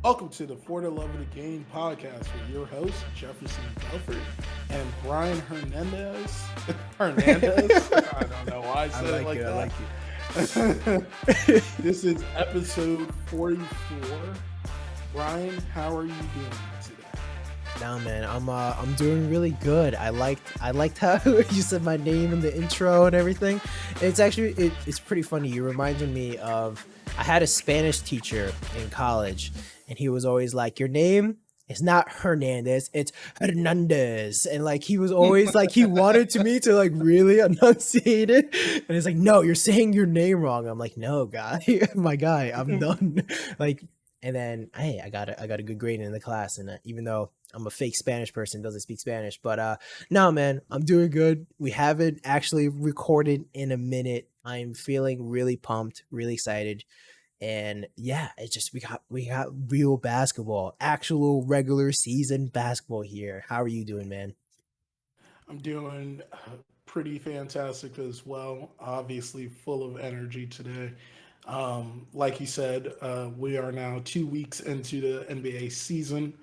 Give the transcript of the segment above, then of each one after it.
Welcome to the For the Love of the Game podcast with your hosts, Jefferson Belfort and Brian Hernandez. Hernandez? I don't know why I I said it like like it. I like that. it. This is episode 44. Brian, how are you doing today? Now, man, I'm doing really good. I liked how you said my name in the intro and everything. It's pretty funny. You reminded me of I had a Spanish teacher in college, and he was always like, "Your name is not Hernandez, it's Hernandez," and like he was always like he wanted to me to like really enunciate it, and he's like, "No, you're saying your name wrong." I'm like, "No, guy, my guy, I'm done." like And then, hey, I got a good grade in the class, and even though I'm a fake Spanish person, doesn't speak Spanish, but no, man, I'm doing good. We haven't actually recorded in a minute. I'm feeling really pumped, really excited, and yeah, it's just we got real basketball, actual regular season basketball here. How are you doing, man? I'm doing pretty fantastic as well. Obviously, full of energy today. Like you said, we are now 2 weeks into the NBA season.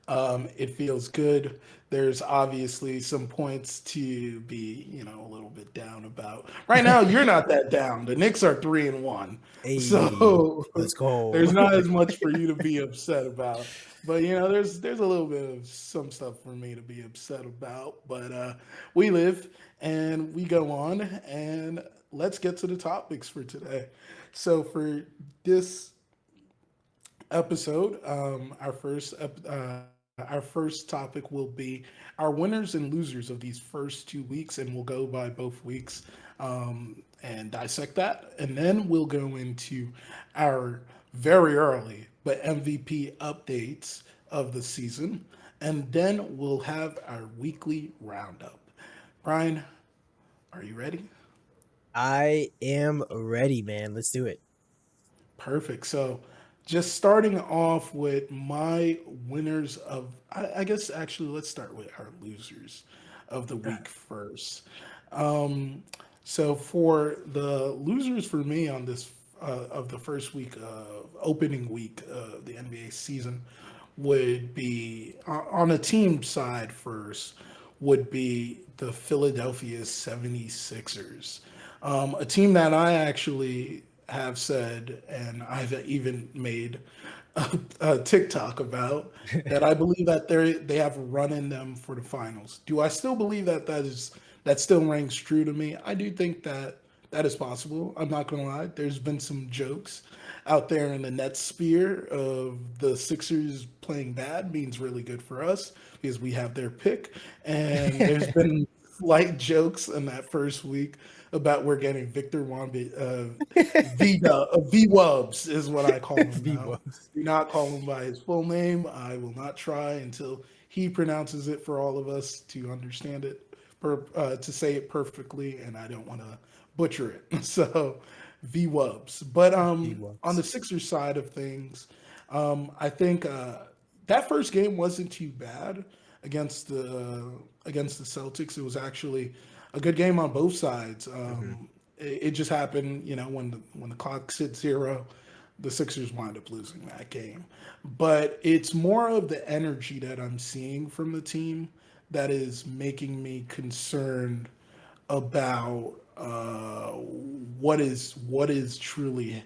It feels good. There's obviously some points to be, a little bit down about. Right now, you're not that down. The Knicks are 3-1, Hey, so let's go. there's not as much for you to be upset about. But there's a little bit of some stuff for me to be upset about. But we live and we go on, and let's get to the topics for today. So for this episode, our first topic will be our winners and losers of these first 2 weeks, and we'll go by both weeks and dissect that, and then we'll go into our very early but MVP updates of the season, and then we'll have our weekly roundup. Brian, are you ready? I am ready, man. Let's do it. Perfect. So, just starting off with my winners of, I guess actually, let's start with our losers of the week first. Um, so, for the losers for me on this of the first week of opening week of the NBA season would be on a team side first would be the Philadelphia 76ers. A team that I actually have said, and I've even made a TikTok about that. I believe that they have a run in them for the finals. Do I still believe that that still rings true to me? I do think that that is possible. I'm not gonna lie. There's been some jokes out there in the net sphere of the Sixers playing bad means really good for us because we have their pick, and there's been light jokes in that first week about we're getting Victor Wambi, V Wubs is what I call him now. V-Bubs. Do not call him by his full name. I will not try until he pronounces it for all of us to understand it, to say it perfectly, and I don't want to butcher it. So, V Wubs. But on the V-Bubs. Sixers side of things, I think that first game wasn't too bad against the Celtics. It was actually a good game on both sides. It just happened, when the clock hit zero, the Sixers wind up losing that game. But it's more of the energy that I'm seeing from the team that is making me concerned about what is truly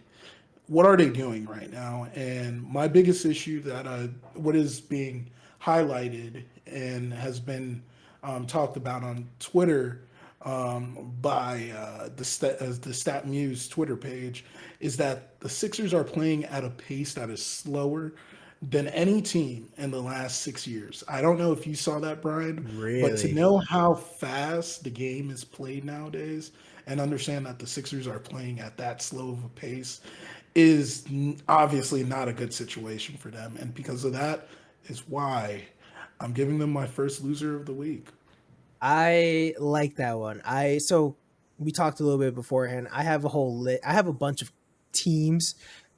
what are they doing right now? And my biggest issue that what is being highlighted and has been talked about on Twitter by the Stat Muse Twitter page is that the Sixers are playing at a pace that is slower than any team in the last 6 years. I don't know if you saw that, Brian, but to Really? know how fast the game is played nowadays and understand that the Sixers are playing at that slow of a pace is obviously not a good situation for them. And because of that is why I'm giving them my first loser of the week. I like that one. We talked a little bit beforehand. I have a bunch of teams,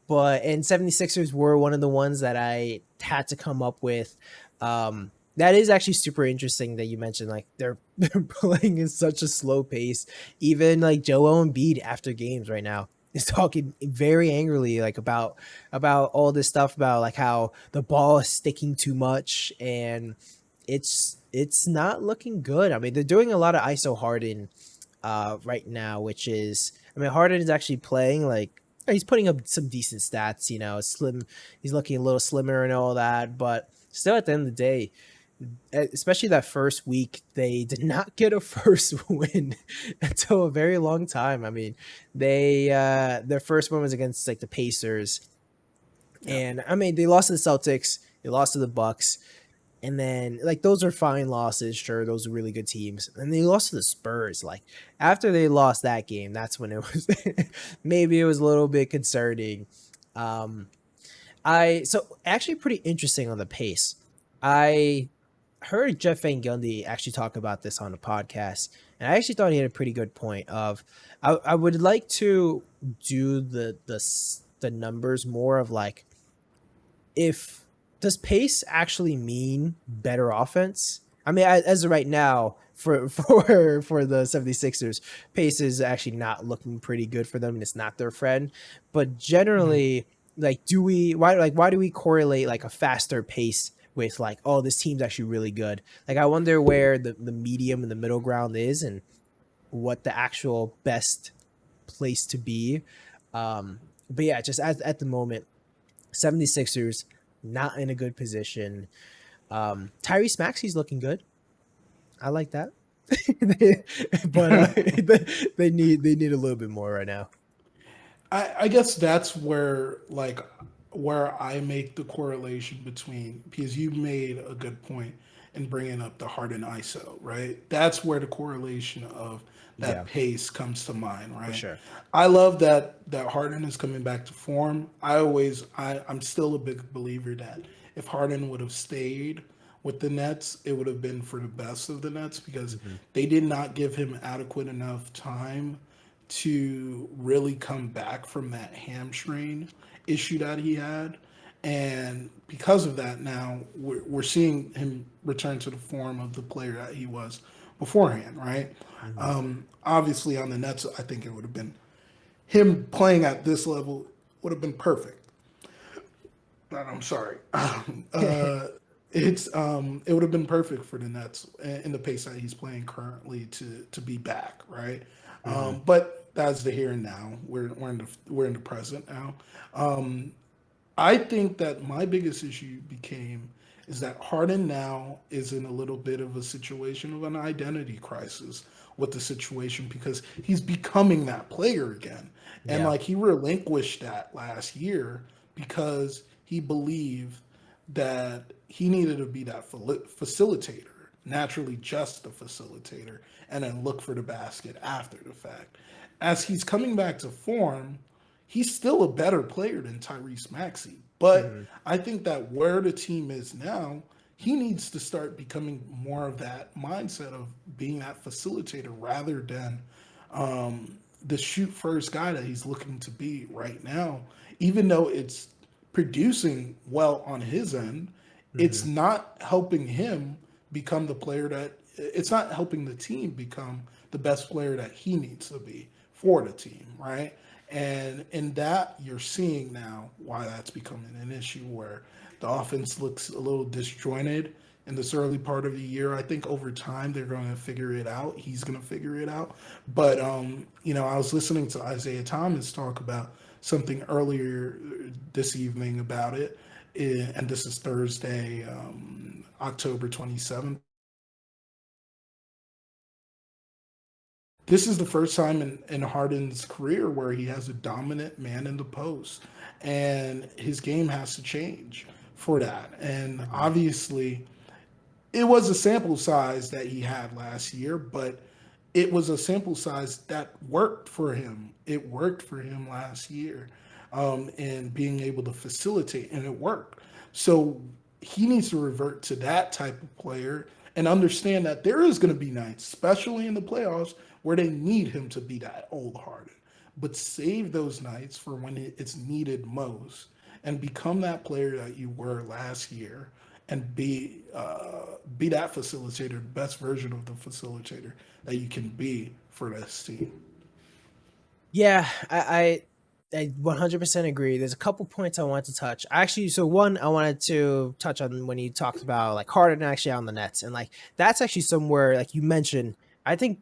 but and 76ers were one of the ones that I had to come up with. That is actually super interesting that you mentioned like they're playing in such a slow pace. Even like Joel Embiid after games right now. is talking very angrily like about all this stuff about like how the ball is sticking too much, and it's not looking good. I mean, they're doing a lot of ISO Harden right now, which is, I mean, Harden is actually playing like he's putting up some decent stats, slim, he's looking a little slimmer and all that, but still at the end of the day, especially that first week, they did not get a first win until a very long time. I mean, they their first win was against like the Pacers, Yeah. and I mean they lost to the Celtics, they lost to the Bucks, and then like those are fine losses, sure, those are really good teams. And they lost to the Spurs. Like after they lost that game, that's when it was maybe it was a little bit concerning. Um I so actually pretty interesting on the pace. I heard Jeff Van Gundy actually talk about this on a podcast, and I actually thought he had a pretty good point. Of I would like to do the numbers more of like, if does pace actually mean better offense? I mean, as of right now, for the 76ers, pace is actually not looking pretty good for them, and it's not their friend. But Mhm. generally, like, why do we correlate like a faster pace with like, oh, this team's actually really good? Like, I wonder where the medium and the middle ground is, and what the actual best place to be. But yeah, just at the moment, 76ers not in a good position. Tyrese Maxey's looking good. I like that. But they need a little bit more right now. I guess that's where where I make the correlation between, because you made a good point in bringing up the Harden ISO, right? That's where the correlation of that Yeah, pace comes to mind, for right? sure. I love that Harden is coming back to form. I'm still a big believer that if Harden would have stayed with the Nets, it would have been for the best of the Nets, because Hmm. they did not give him adequate enough time to really come back from that hamstring issue that he had. And because of that, now we're seeing him return to the form of the player that he was beforehand, right? Hmm. Obviously, on the Nets, I think it would have been him playing at this level would have been perfect. But I'm sorry. It would have been perfect for the Nets in the pace that he's playing currently to be back, right? Hmm. But that's the here and now. We're in the present now. I think that my biggest issue became is that Harden now is in a little bit of a situation of an identity crisis with the situation, because he's becoming that player again. And Yeah. like he relinquished that last year because he believed that he needed to be that facilitator, naturally just the facilitator, and then look for the basket after the fact. As he's coming back to form, he's still a better player than Tyrese Maxey. But Hmm. I think that where the team is now, he needs to start becoming more of that mindset of being that facilitator rather than the shoot first guy that he's looking to be right now. Even though it's producing well on his end, it's Hmm. not helping him become the player that it's not helping the team become the best player that he needs to be for the team, right? And in that, you're seeing now why that's becoming an issue where the offense looks a little disjointed in this early part of the year. I think over time they're going to figure it out. He's going to figure it out. But I was listening to Isaiah Thomas talk about something earlier this evening about it, and this is Thursday, October 27th. This is the first time in Harden's career where he has a dominant man in the post, and his game has to change for that. And Hmm. obviously, it was a sample size that he had last year, but it was a sample size that worked for him. It worked for him last year, and being able to facilitate, and it worked. So he needs to revert to that type of player and understand that there is going to be nights, especially in the playoffs, where they need him to be that old Harden. But save those nights for when it's needed most, and become that player that you were last year, and be that facilitator, the best version of the facilitator that you can be for this team. Yeah, I 100% agree. There's a couple points I want to touch. Actually, so one I wanted to touch on when you talked about like Harden actually on the Nets, and like that's actually somewhere like you mentioned. I think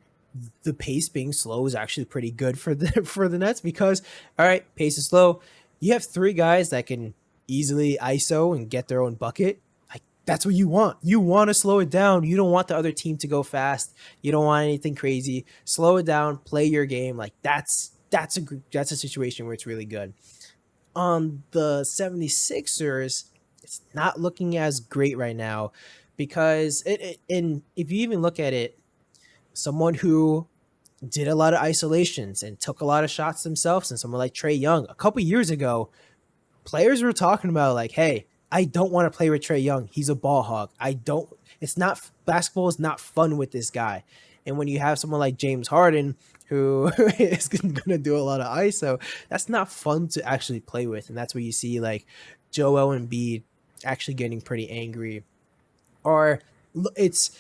the pace being slow is actually pretty good for the for the Nets because all right, pace is slow. You have three guys that can easily ISO and get their own bucket. Like that's what you want. You want to slow it down. You don't want the other team to go fast. You don't want anything crazy. Slow it down, play your game. Like that's a situation where it's really good. On the 76ers, it's not looking as great right now because and if you even look at it, someone who did a lot of isolations and took a lot of shots themselves, and someone like Trae Young a couple years ago, players were talking about like, hey, I don't want to play with Trae Young. He's a ball hog. I don't. It's not basketball is not fun with this guy. And when you have someone like James Harden who is going to do a lot of ISO, that's not fun to actually play with. And that's where you see like Joel Embiid actually getting pretty angry. Or it's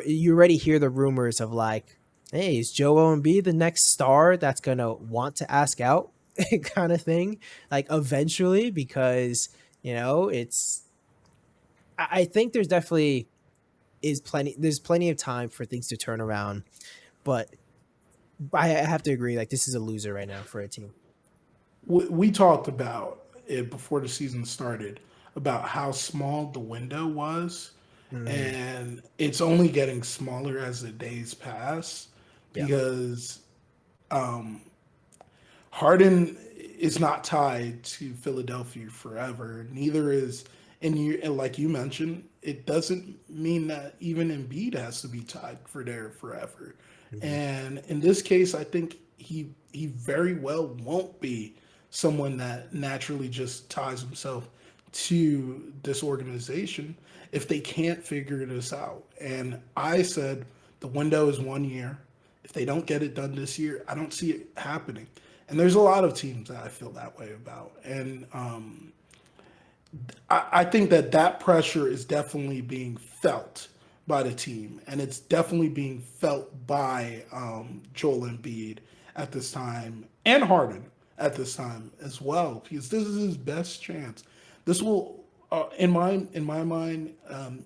you already hear the rumors of like, hey, is Joel Embiid the next star that's gonna want to ask out kind of thing, like eventually, because it's I think there's plenty of time for things to turn around, but I have to agree, like this is a loser right now for a team. We talked about it before the season started about how small the window was, Mm, and it's only getting smaller as the days pass yeah. because um, Harden is not tied to Philadelphia forever. Neither is, and like you mentioned, it doesn't mean that even Embiid has to be tied for there forever. Mhm. And in this case, I think he very well won't be someone that naturally just ties himself to this organization if they can't figure this out. And I said the window is 1 year. If they don't get it done this year, I don't see it happening. And there's a lot of teams that I feel that way about. And I think that that pressure is definitely being felt by the team, and it's definitely being felt by Joel Embiid at this time and Harden at this time as well, because this is his best chance. This will, in my mind,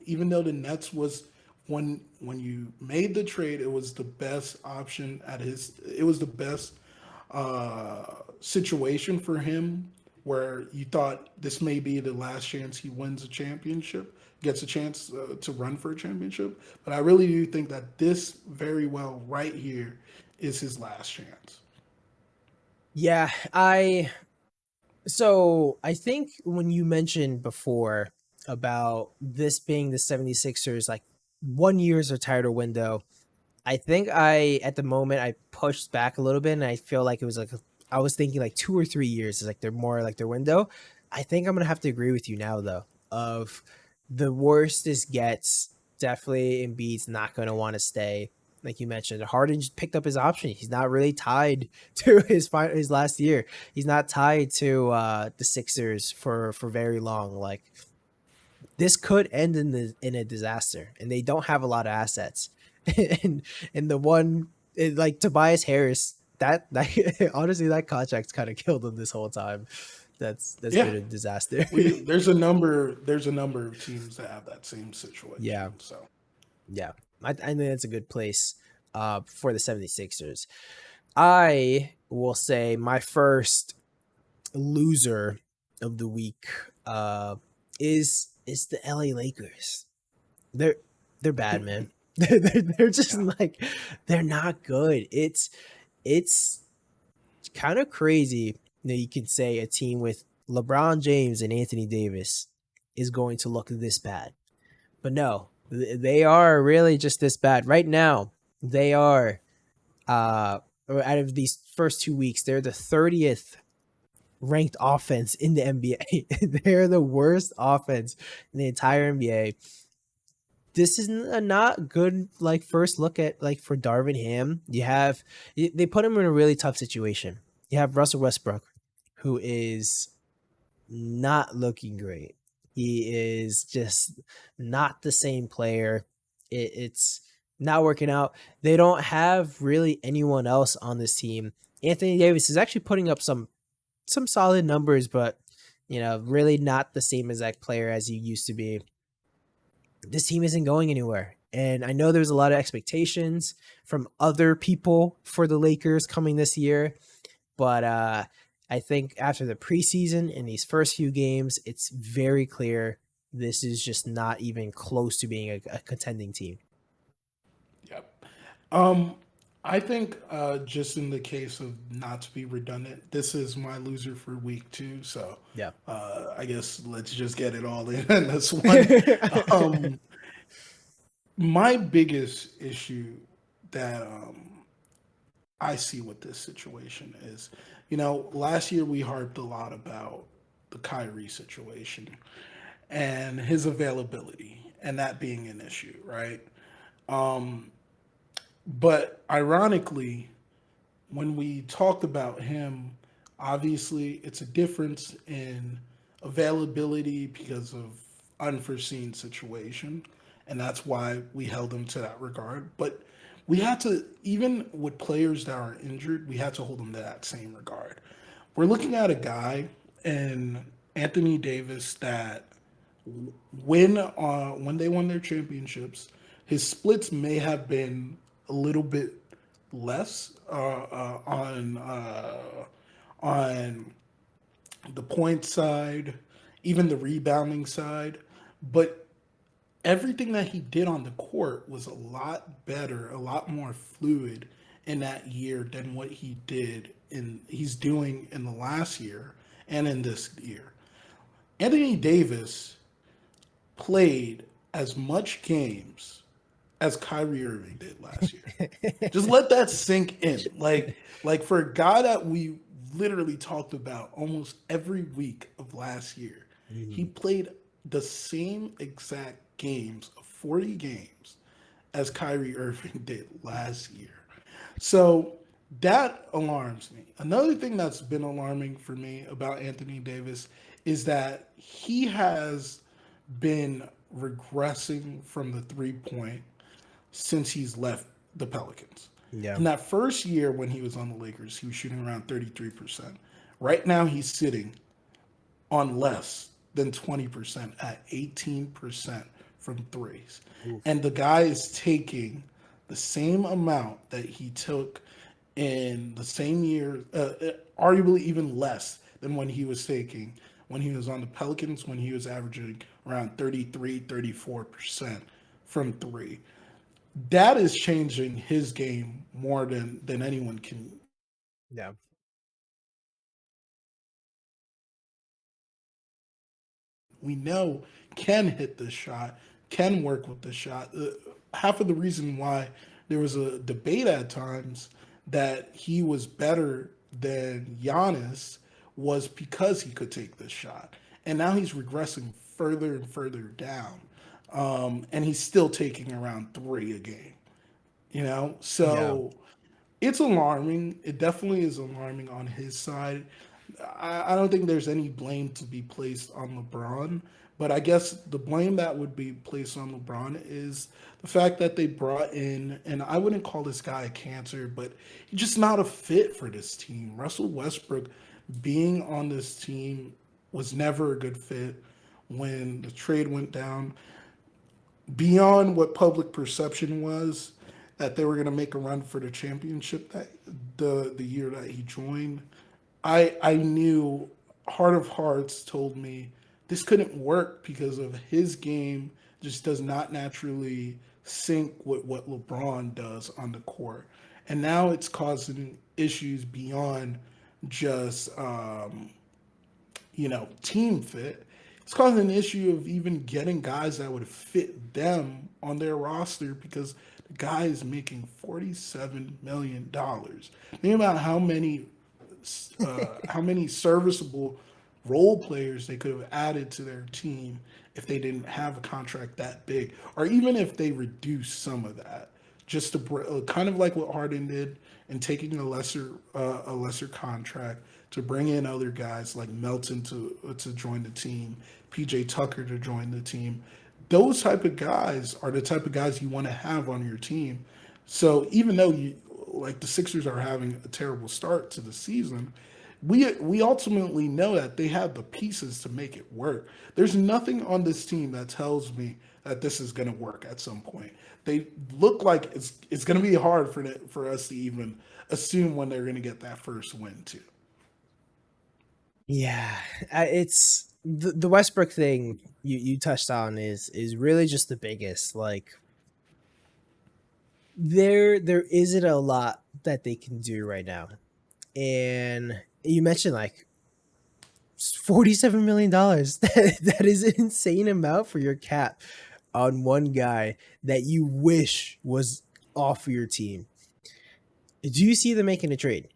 even though the Nets was when you made the trade, it was the best option at his. It was the best situation for him where you thought this may be the last chance he wins a championship, gets a chance to run for a championship. But I really do think that this very well right here is his last chance. Yeah, I think when you mentioned before about this being the 76ers like 1 year's a tighter window, I think at the moment I pushed back a little bit, and I feel like it was like I was thinking like 2 or 3 years is like they're more like their window. I think I'm gonna have to agree with you now though. Of the worst this gets, definitely Embiid's not gonna want to stay. Like you mentioned, Harden just picked up his option. He's not really tied to his last year. He's not tied to the Sixers for very long. Like this could end in a disaster, and they don't have a lot of assets. and the one like Tobias Harris, that honestly that contract's kind of killed him this whole time. That's Yeah, been a disaster. we there's a number of teams that have that same Yeah, situation. So yeah. I think that's a good place for the 76ers. I will say my first loser of the week uh is the LA Lakers. They're they're bad, man. They're just yeah, like they're not good. It's kind of crazy that you can say a team with LeBron James and Anthony Davis is going to look this bad. But no, they are really just this bad. Right now, they are out of these first 2 weeks, they're the 30th ranked offense in the NBA. They're the worst offense in the entire NBA. This is a not good like first look at like for Darvin Ham. They put him in a really tough situation. You have Russell Westbrook, who is not looking great. He is just not the same player. It's not working out. They don't have really anyone else on this team Anthony Davis is actually putting up some solid numbers, but really not the same exact player as he used to be. This team isn't going anywhere. And I know there's a lot of expectations from other people for the Lakers coming this year, but I think after the preseason in these first few games, it's very clear this is just not even close to being a contending team. Yep. Um, I think just in the case of not to be redundant, this is my loser for week 2. So Yeah. I guess let's just get it all in this one. Um, my biggest issue that I see with this situation is, last year we harped a lot about the Kyrie situation and his availability and that being an issue, right? Um, but ironically, when we talked about him, obviously it's a difference in availability because of unforeseen situation, and that's why we held him to that regard. But we had to, even with players that are injured, we had to hold them to that same regard. We're looking at a guy in Anthony Davis that when they won their championships, his splits may have been a little bit less on the point side, even the rebounding side, but everything that he did on the court was a lot better, a lot more fluid in that year than what he's doing in the last year and in this year. Anthony Davis played as much games as Kyrie Irving did last year. Just let that sink in. Like for a guy that we literally talked about almost every week of last year, he Mhm. played the same exact games, 40 games, as Kyrie Irving did last year. So that alarms me. Another thing that's been alarming for me about Anthony Davis is that he has been regressing from the 3 point since he's left the Pelicans. Yeah. In that first year when he was on the Lakers, he was shooting around 33%. Right now, he's sitting on less than 20% at 18% from threes. Oof. And the guy is taking the same amount that he took in the same year, arguably even less than when he was taking when he was on the Pelicans, when he was averaging around 33, 34% from three. That is changing his game more than anyone can. Yeah. We know can hit this shot, can work with the shot. Half of the reason why there was a debate at times that he was better than Giannis was because he could take this shot. And now he's regressing further and further down. And he's still taking around three a game. Yeah. So it's alarming. It definitely is alarming on his side. I don't think there's any blame to be placed on LeBron, but I guess the blame that would be placed on LeBron is the fact that they brought in, and I wouldn't call this guy a cancer, but he's just not a fit for this team. Russell Westbrook being on this team was never a good fit when the trade went down. Beyond what public perception was, that they were going to make a run for the championship that the year that he joined, I knew, heart of hearts told me this couldn't work because of his game just does not naturally sync with what LeBron does on the court. And now it's causing issues beyond just team fit. It's causing an issue of even getting guys that would fit them on their roster because the guy is making $47 million. Think about how many serviceable role players they could have added to their team if they didn't have a contract that big, or even if they reduced some of that, just to kind of like what Harden did and taking a lesser contract to bring in other guys like Melton to join the team, PJ Tucker to join the team. Those type of guys are the type of guys you want to have on your team. So even though like the Sixers are having a terrible start to the season, we ultimately know that they have the pieces to make it work. There's nothing on this team that tells me that this is going to work at some point. They look like it's going to be hard for us to even assume when they're going to get that first win too. Yeah, it's the Westbrook thing you touched on is really just the biggest. Like there isn't a lot that they can do right now, and you mentioned like $47 million. That is an insane amount for your cap on one guy that you wish was off of your team. Do you see them making a trade?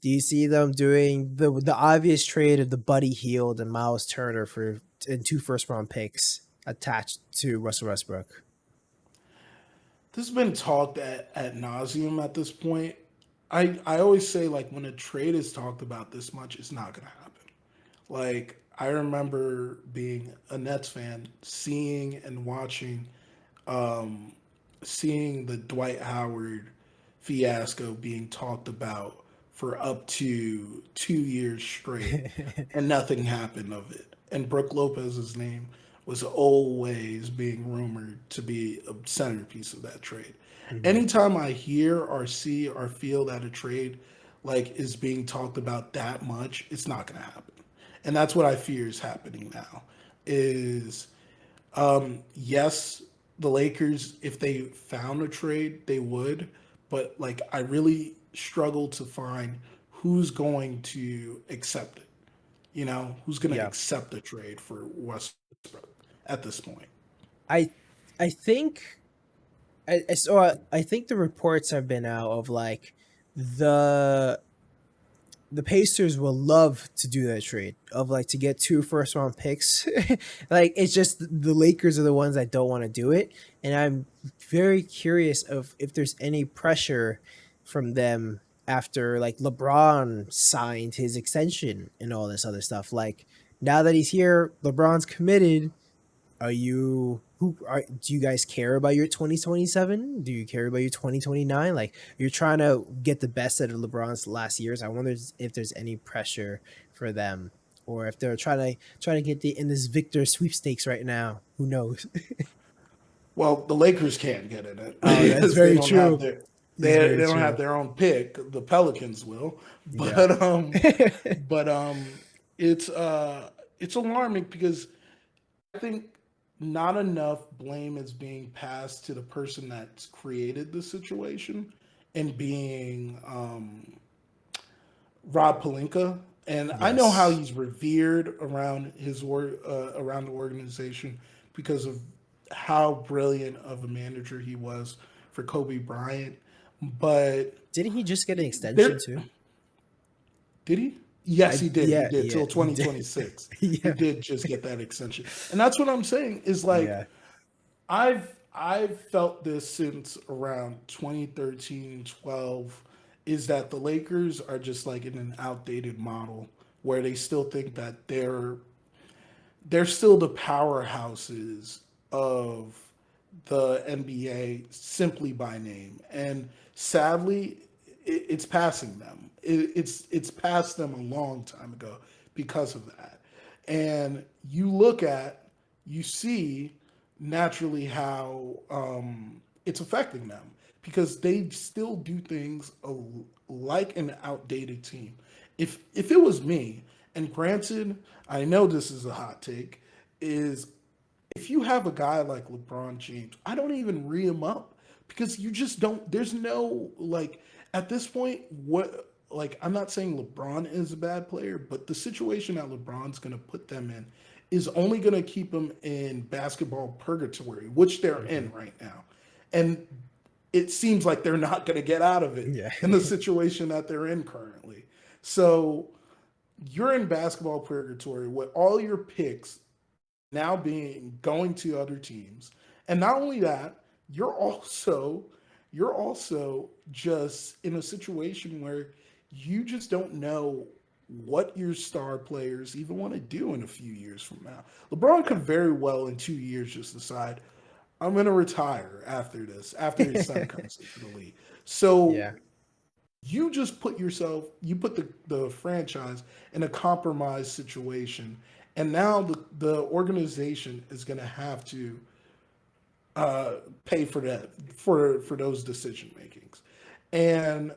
Do you see them doing the obvious trade of the Buddy Hield and Miles Turner for and 2 first-round picks attached to Russell Westbrook? This has been talked at nauseum at this point. I always say like when a trade is talked about this much, it's not going to happen. Like I remember being a Nets fan, seeing and watching, um, seeing the Dwight Howard fiasco being talked about for up to 2 years straight, and nothing happened of it. And Brooke Lopez's name was always being rumored to be a centerpiece of that trade. Mhm. Anytime I hear or see or feel that a trade like is being talked about that much, it's not going to happen. And that's what I fear is happening now. Is yes, the Lakers, if they found a trade, they would. But like, I really struggle to find who's going to accept it. You know, who's going to Yeah. accept a trade for Westbrook at this point. I I think I think the reports have been out of like the the Pacers will love to do that trade of like to get 2 first-round picks. Like it's just the Lakers are the ones that don't want to do it, and I'm very curious of if there's any pressure from them after like LeBron signed his extension and all this other stuff. Like now that he's here, LeBron's committed. Are you who are do you guys care about your 2027? Do you care about your 2029? Like you're trying to get the best out of LeBron's last years. I wonder if there's any pressure for them or if they're trying to get the in this Victor sweepstakes right now. Who knows? Well, the Lakers can't get in it Oh, that's because they very don't have true. their It's they very don't have true. their own pick. The Pelicans will, Yeah. but it's alarming because I think not enough blame is being passed to the person that's created the situation and being Rob Palinka. And I know how Yes. he's revered around around the organization because of how brilliant of a manager he was for Kobe Bryant. But Didn't he just get an extension there too? did he? Yes, I he did. He yeah, did yeah, till he did. 2026. He Yeah. did just get that extension, and that's what I'm saying. Is like Yeah. I've felt this since around 2013, 12, is that the Lakers are just like in an outdated model where they still think that they're still the powerhouses of the NBA simply by name. And sadly, it's passing them. It's passed them a long time ago because of that. And you see naturally how it's affecting them because they still do things like an outdated team. If it was me, and granted, I know this is a hot take, is if you have a guy like LeBron James, I don't even re him up because you just don't. There's no like at this point. What like I'm not saying LeBron is a bad player, but the situation that LeBron's going to put them in is only going to keep them in basketball purgatory, which they're Mhm. in right now, and it seems like they're not going to get out of it Yeah. in the situation that they're in currently. So you're in basketball purgatory with all your picks now being going to other teams. And not only that, you're also just in a situation where you just don't know what your star players even want to do in a few years from now. LeBron could very well in 2 years just decide, I'm going to retire after this, after his son comes into the league. So Yeah. you just you put the franchise in a compromised situation, and now the organization is going to have to pay for that, for those decision makings. And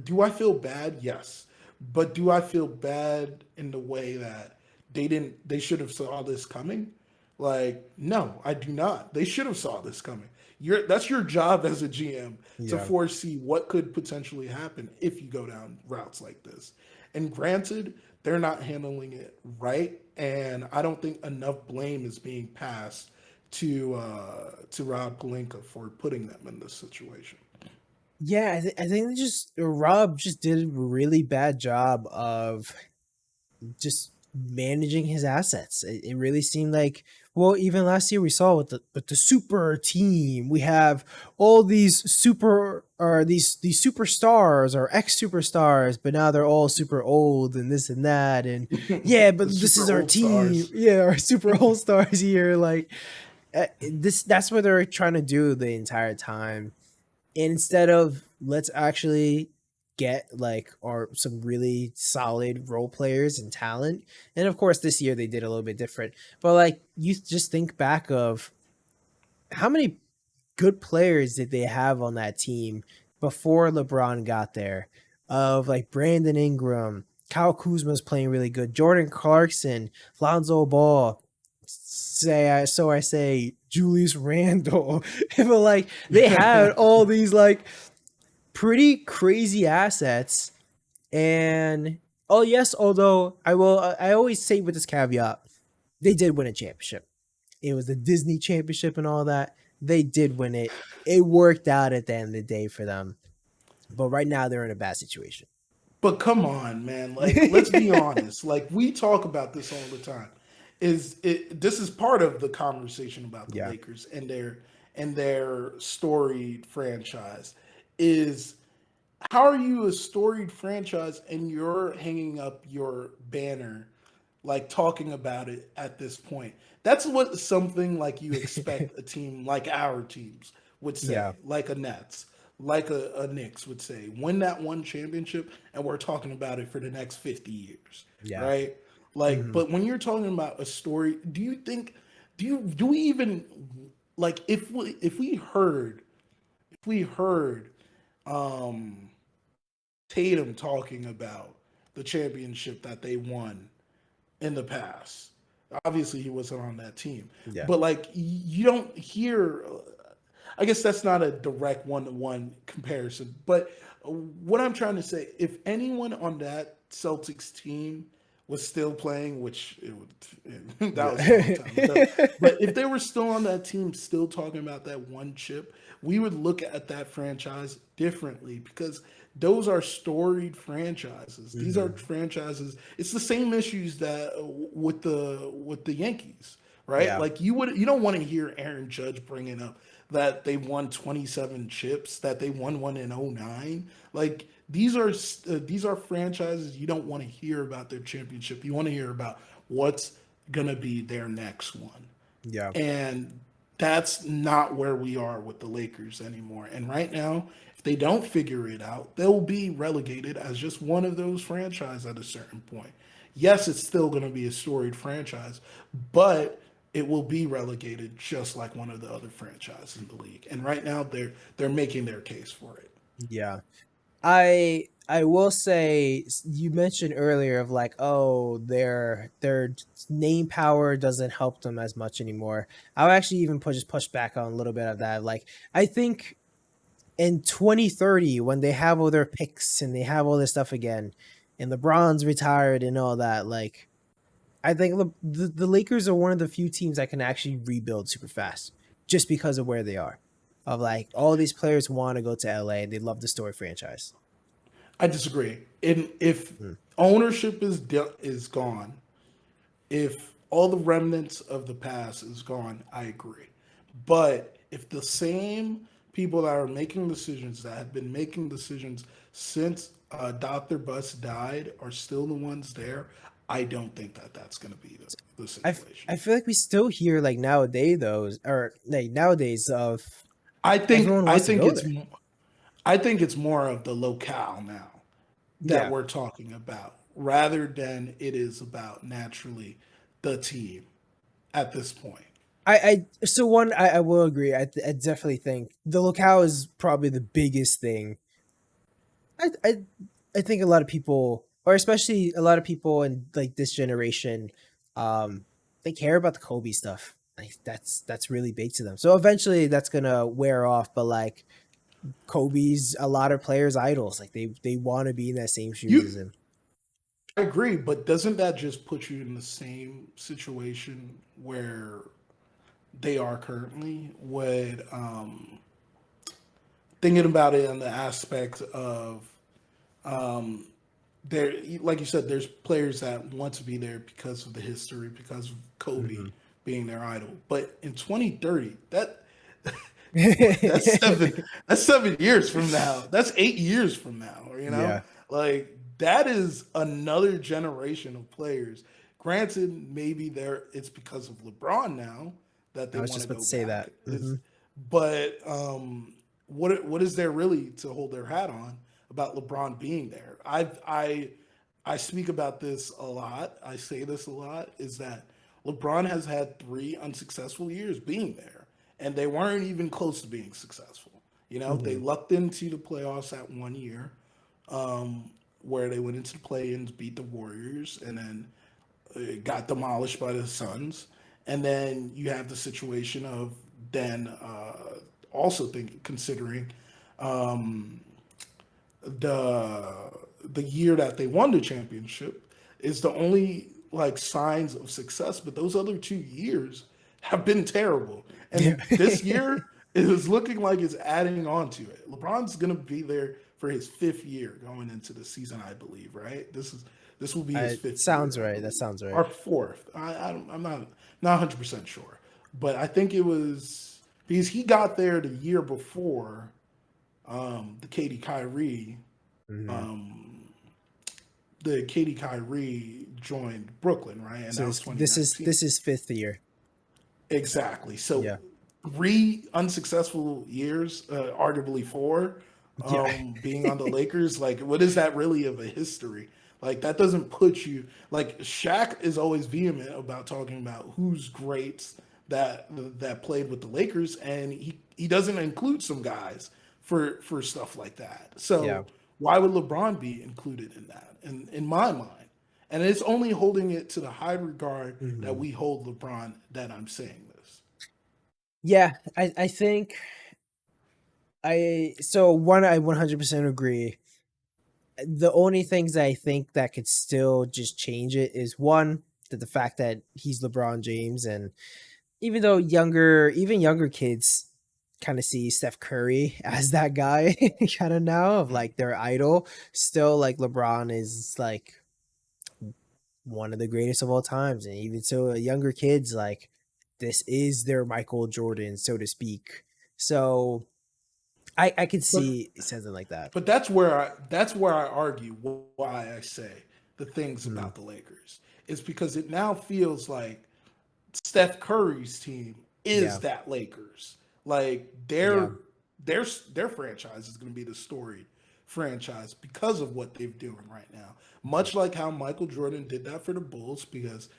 do I feel bad? Yes. But do I feel bad in the way that they should have saw this coming? Like, no, I do not. They should have saw this coming. That's your job as a GM to Yeah. foresee what could potentially happen if you go down routes like this. And granted, they're not handling it right, and I don't think enough blame is being passed to Rob Pelinka for putting them in this situation. Yeah, I think they just Rob just did a really bad job of just managing his assets. It really seemed like, well, even last year we saw with the super team, we have all these super or these superstars or ex superstars, but now they're all super old and this and that, and yeah, but The this super is our old team, stars. yeah, our super old stars here, like that's what they're trying to do the entire time, instead of let's actually get like or some really solid role players and talent. And of course this year they did a little bit different, but like you just think back of how many good players did they have on that team before LeBron got there, of like Brandon Ingram, Kyle Kuzma's playing really good, Jordan Clarkson, Lonzo Ball, I say Julius Randle. But like they had all these like pretty crazy assets. And oh yes, although I always say with this caveat, they did win a championship. It was the Disney championship and all that. They did win it. It worked out at the end of the day for them. But right now they're in a bad situation. But come on, man. Like, let's be honest. Like, we talk about this all the time. This is part of the conversation about the Yeah. Lakers and their storied franchise. Is how are you a storied franchise and you're hanging up your banner, like talking about it at this point? That's what something like you expect a team like our teams would say, Yeah. like a Nets, like a Knicks would say, win that one championship, and we're talking about it for the next 50 years, Yeah. right? Like, Hmm. but when you're talking about a story, do you think, do we even, like, if we heard um Tatum talking about the championship that they won in the past. Obviously, he wasn't on that team, Yeah. but like you don't hear. I guess that's not a direct one-to-one comparison, but what I'm trying to say, if anyone on that Celtics team was still playing, which that was a long Yeah. time ago, but if they were still on that team, still talking about that one chip, we would look at that franchise differently because those are storied franchises. These are Hmm. franchises. It's the same issues that with the Yankees, right? Yeah. Like you don't want to hear Aaron Judge bringing up that they won 27 chips, that they won one in '09. Like these are franchises you don't want to hear about their championship. You want to hear about what's gonna be their next one. Yeah. And that's not where we are with the Lakers anymore. And right now, if they don't figure it out, they'll be relegated as just one of those franchises at a certain point. Yes, it's still going to be a storied franchise, but it will be relegated just like one of the other franchises in the league. And right now, they're making their case for it. Yeah. I will say you mentioned earlier of like, oh, their name power doesn't help them as much anymore. I'll actually even push back on a little bit of that. Like I think in 2030 when they have all their picks and they have all this stuff again and LeBron's retired and all that, like I think the Lakers are one of the few teams that can actually rebuild super fast just because of where they are. Of like all these players want to go to LA and they love the story franchise. I disagree. And if Mm. ownership is gone, if all the remnants of the past is gone, I agree. But if the same people that are making decisions that have been making decisions since Dr. Bus died are still the ones there, I don't think that that's going to be the situation. I feel like we still hear like nowadays those or like nowadays of everyone I wants to think go it's there. I think it's more of the locale now that Yeah. we're talking about rather than it is about naturally the team at this point. So one, I will agree. I definitely think the locale is probably the biggest thing. I, I, I think a lot of people, or especially a lot of people in like this generation, they care about the Kobe stuff. Like that's really big to them. So eventually that's gonna wear off. But like Kobe's a lot of players' idols. Like they want to be in that same shoes as You, him. I agree, but doesn't that just put you in the same situation where they are currently? With thinking about it in the aspect of um, there, like you said, there's players that want to be there because of the history, because of Kobe Hmm. being their idol. But in 2030, that's seven that's 7 years from now. That's 8 years from now, you know? Yeah, Like that is another generation of players. Granted, maybe there it's because of LeBron now that I they was want just to about go to say back. that. Is Hmm. but what is there really to hold their hat on about LeBron being there? I speak about this a lot. I say this a lot is that LeBron has had 3 unsuccessful years being there, and they weren't even close to being successful. You know, they Hmm. lucked into the playoffs that 1 year, where they went into the play-ins, beat the Warriors, and then got demolished by the Suns. And then you have the situation of then also considering the the year that they won the championship is the only like signs of success, but those other 2 years have been terrible. Yeah. And this year it is looking like it's adding on to it. LeBron's gonna be there for his 5th year going into the season, I believe, right? This will be his fifth Sounds year, I right. That believe. sounds right. Or fourth. I'm not 100% sure. But I think it was because he got there the year before the Katie Kyrie Hmm. um, the Katie Kyrie joined Brooklyn, right? And So that was this 2019. is fifth year. Exactly. So Yeah. 3 unsuccessful years, arguably four, Yeah. being on the Lakers. Like, what is that really of a history? Like, that doesn't put you like Shaq is always vehement about talking about who's greats that played with the Lakers, and he doesn't include some guys for stuff like that. Yeah. So why would LeBron be included in that? In my mind. And it's only holding it to the high regard that Hmm. we hold LeBron that I'm saying this. Yeah. I think so one, I 100% agree. The only things I think that could still just change it is one, that the fact that he's LeBron James, and even though even younger kids kind of see Steph Curry as that guy kind of now of like their idol, still like LeBron is like one of the greatest of all times. And even so younger kids, like this is their Michael Jordan, so to speak. So I could But see something like that. but that's where I argue why I say the things Mm, about the Lakers is because it now feels like Steph Curry's team is yeah, that Lakers. Like yeah, their franchise is going to be the storied franchise because of what they're doing right now. Much like how Michael Jordan did that for the Bulls, because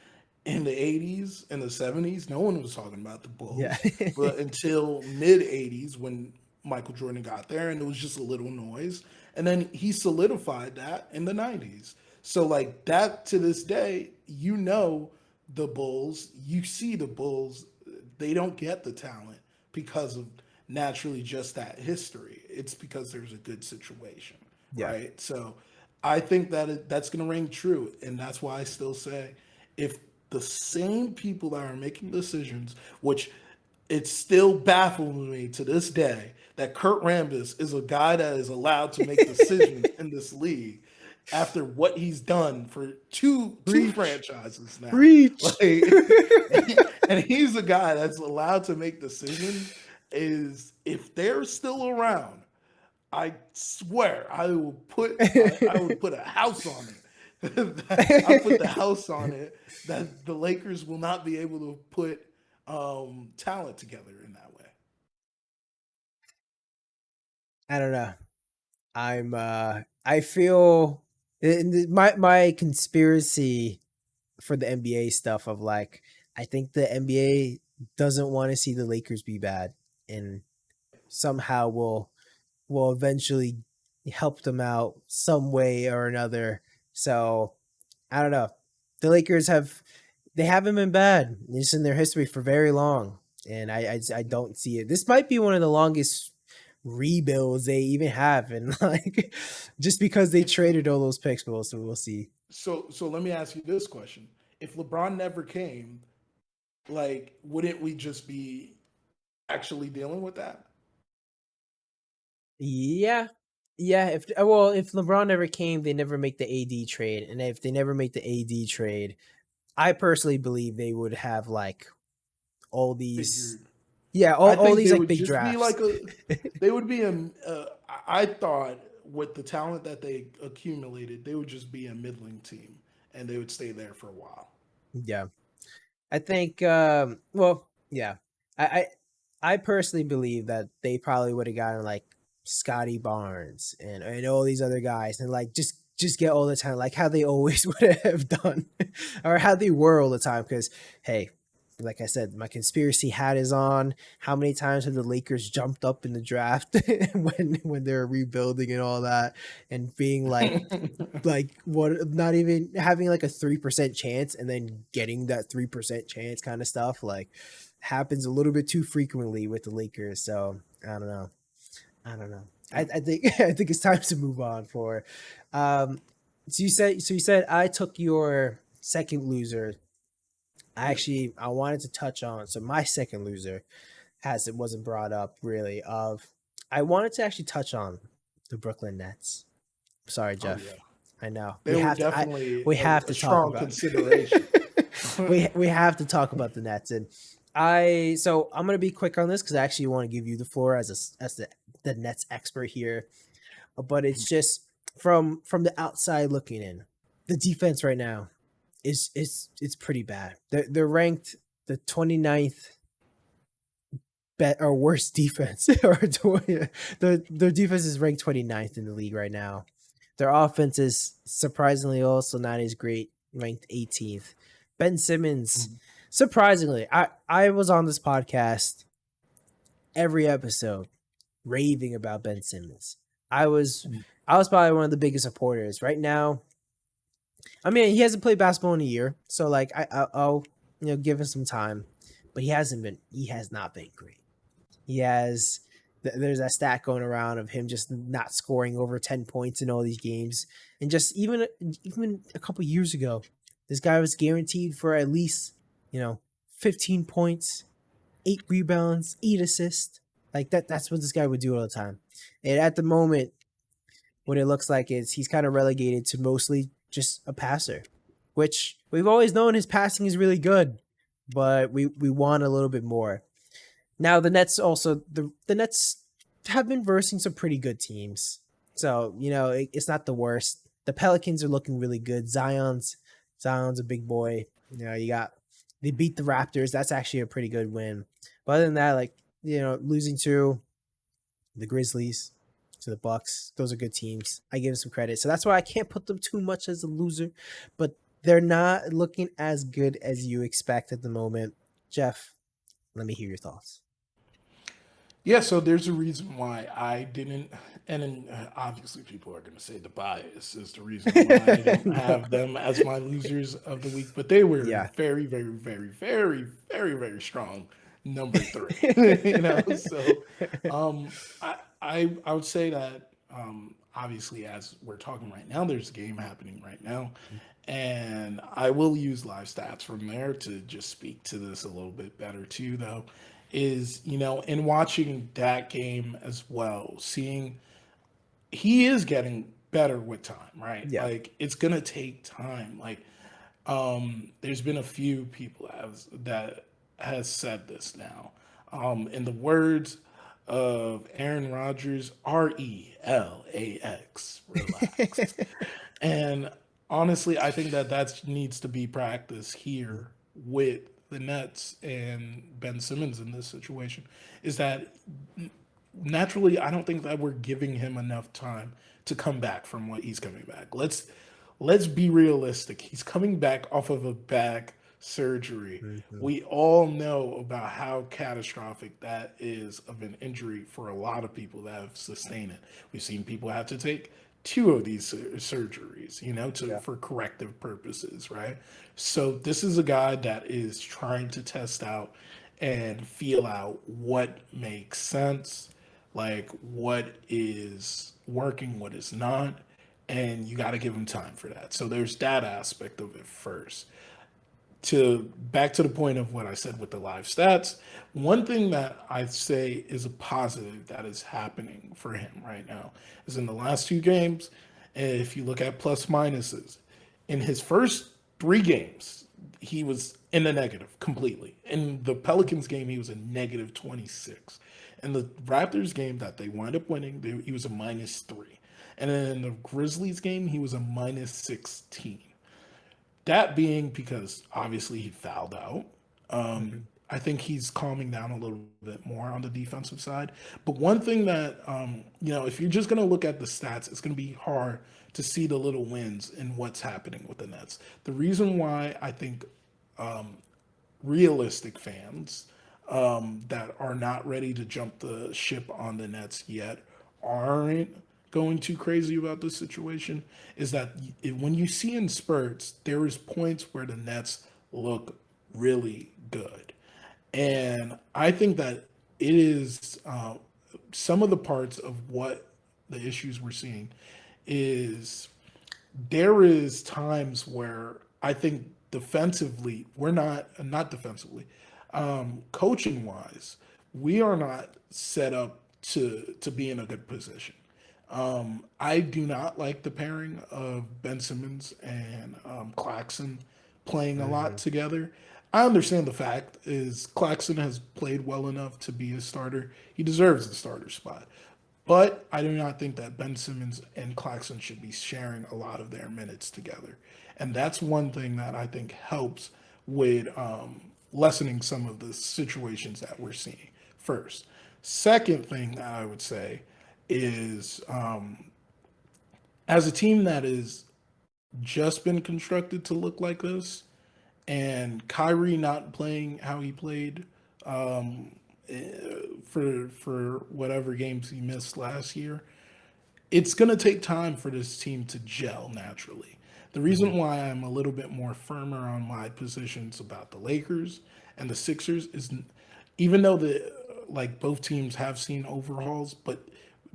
in the 80s and the 70s, no one was talking about the yeah. Bulls, but until mid 80s when Michael Jordan got there and it was just a little noise. And then he solidified that in the 90s. So, like that to this day, you know, the Bulls, you see the Bulls, they don't get the talent because of naturally just that history. It's because there's a good situation, Yeah. right? So, I think that that's going to ring true. And that's why I still say if the same people that are making decisions, which it still baffles me to this day that Kurt Rambis is a guy that is allowed to make decisions in this league after what he's done for two Preach, franchises now. preach. Like, and he's a guy that's allowed to make decisions. Is if they're still around, I swear I would put a house on it. I put the house on it that the Lakers will not be able to put talent together in that way. I don't know. I feel my conspiracy for the NBA stuff of like I think the NBA doesn't want to see the Lakers be bad and somehow will eventually help them out some way or another. So I don't know. The Lakers they haven't been bad just in their history for very long, and I don't see it. This might be one of the longest rebuilds they even have, and like just because they traded all those picks, but also we'll see. So let me ask you this question: if LeBron never came, like, wouldn't we just be actually dealing with that? Yeah. Yeah, if LeBron never came, they never make the AD trade. And if they never make the AD trade, I personally believe they would have like all these Figured. all, I all think these they like would big just be drafts. like a. They would be a. I thought with the talent that they accumulated, they would just be a middling team, and they would stay there for a while. Yeah. I think yeah. I I personally believe that they probably would have gotten like Scotty Barnes and all these other guys and like just get all the time like how they always would have done or how they were all the time because hey, like I said, my conspiracy hat is on. How many times have the Lakers jumped up in the draft when they're rebuilding and all that and being like what not even having like a 3% chance and then getting that 3% chance kind of stuff like happens a little bit too frequently with the Lakers. So I don't know. I don't know. Yeah. I think I think it's time to move on for um so you said I took your second loser. Yeah. I wanted to touch on so my second loser as it wasn't brought up really of I wanted to actually touch on the Brooklyn Nets. Sorry, Oh yeah. Jeff. I know. They were definitely We have a to talk strong about consideration. we have to talk about the Nets and I'm gonna be quick on this because I actually want to give you the floor as the Nets expert here. But it's just from the outside looking in, the defense right now is pretty bad. They're ranked the 29th bet or worst defense or their defense is ranked 29th in the league right now. Their offense is surprisingly also not as great, ranked 18th. Ben Simmons, surprisingly, I was on this podcast every episode raving about Ben Simmons. I was I was probably one of the biggest supporters. Right now, I mean, he hasn't played basketball in a year, so like I'll give him some time, but he has not been great. He has there's that stat going around of him just not scoring over 10 points in all these games. And just even a couple years ago, this guy was guaranteed for at least, 15 points, 8 rebounds, 8 assists. Like that's what this guy would do all the time. And at the moment, what it looks like is he's kind of relegated to mostly just a passer, which we've always known his passing is really good, but we want a little bit more. Now the Nets also the Nets have been versing some pretty good teams, so it's not the worst. The Pelicans are looking really good. Zion's a big boy. You got they beat the Raptors. That's actually a pretty good win. But other than that, like losing to the Grizzlies, to the Bucks, those are good teams. I give them some credit, so that's why I can't put them too much as a loser. But they're not looking as good as you expect at the moment. Jeff, let me hear your thoughts. Yeah, so there's a reason why I didn't, and then, obviously people are going to say the bias is the reason why I don't No. have them as my losers of the week, but they were Yeah. very, very, very, very, very, very strong number three. So I would say that obviously as we're talking right now, there's a game happening right now, and I will use live stats from there to just speak to this a little bit better too, though is, in watching that game as well, seeing he is getting better with time, right? Yeah. Like it's gonna take time. Like there's been a few people that has said this now. In the words of Aaron Rodgers, RELAX, relax. And honestly, I think that needs to be practiced here with the Nets and Ben Simmons in this situation. Is that naturally, I don't think that we're giving him enough time to come back from what he's coming back. Let's be realistic. He's coming back off of a back surgery. Mhm. We all know about how catastrophic that is of an injury for a lot of people that have sustained it. We've seen people have to take two of these surgeries, to Yeah. for corrective purposes, right? So this is a guy that is trying to test out and feel out what makes sense, like what is working, what is not, and you got to give him time for that. So there's that aspect of it first. To back to the point of what I said with the live stats, one thing that I say is a positive that is happening for him right now is in the last two games, if you look at plus minuses, in his first three games, he was in the negative completely. In the Pelicans game, he was a negative 26. In the Raptors game that they wound up winning, he was a minus 3. And then in the Grizzlies game, he was a minus 16. That being because obviously he fouled out. Mhm. I think he's calming down a little bit more on the defensive side. But one thing that, if you're just going to look at the stats, it's going to be hard to see the little wins in what's happening with the Nets. The reason why I think realistic fans that are not ready to jump the ship on the Nets yet aren't going too crazy about this situation is that when you see in spurts, there is points where the Nets look really good. And I think that it is some of the parts of what the issues we're seeing is there is times where I think defensively we're not defensively, coaching wise, we are not set up to be in a good position. I do not like the pairing of Ben Simmons and Claxton playing a lot Mhm. together. I understand the fact is Claxton has played well enough to be a starter. He deserves the starter spot. But I do not think that Ben Simmons and Claxton should be sharing a lot of their minutes together. And that's one thing that I think helps with lessening some of the situations that we're seeing first. Second thing that I would say is as a team that has just been constructed to look like this, and Kyrie not playing how he played for whatever games he missed last year, it's going to take time for this team to gel naturally. The Mhm. reason why I'm a little bit more firmer on my positions about the Lakers and the Sixers is even though both teams have seen overhauls, but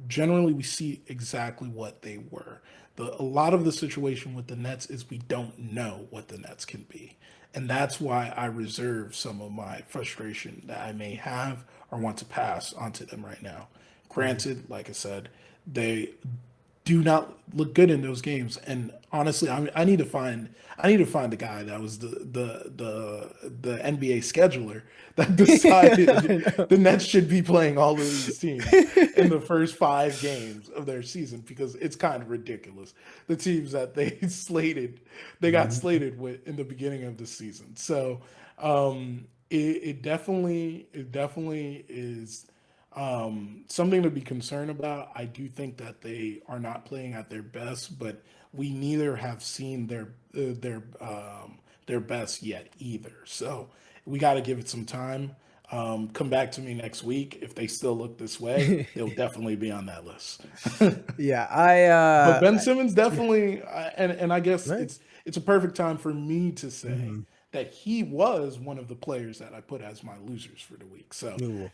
generally we see exactly what they were. A lot of the situation with the Nets is we don't know what the Nets can be. And that's why I reserve some of my frustration that I may have or want to pass onto them right now. Mhm. Granted, like I said, they do not look good in those games. And honestly, I need to find the guy that was the NBA scheduler that decided I know. the Nets should be playing all of these teams in the first 5 games of their season because it's kind of ridiculous. The teams that they got Mhm. slated with in the beginning of the season. So it definitely is something to be concerned about. I do think that they are not playing at their best, but we neither have seen their best yet either. So we got to give it some time. Come back to me next week if they still look this way. They'll definitely be on that list. Yeah, But Ben Simmons definitely, and I guess right. it's a perfect time for me to say Mhm. that he was one of the players that I put as my losers for the week. So Ooh,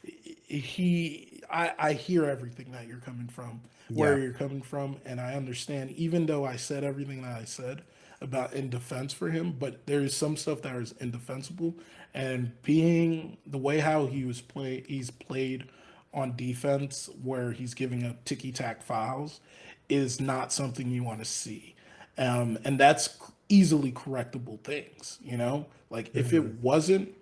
I hear everything that you're coming from, where yeah. you're coming from, and I understand. Even though I said everything that I said about in defense for him, but there is some stuff that is indefensible, and being the way how he's played on defense, where he's giving up ticky tack fouls is not something you want to see. And that's easily correctable things, Like if it Mhm. wasn't,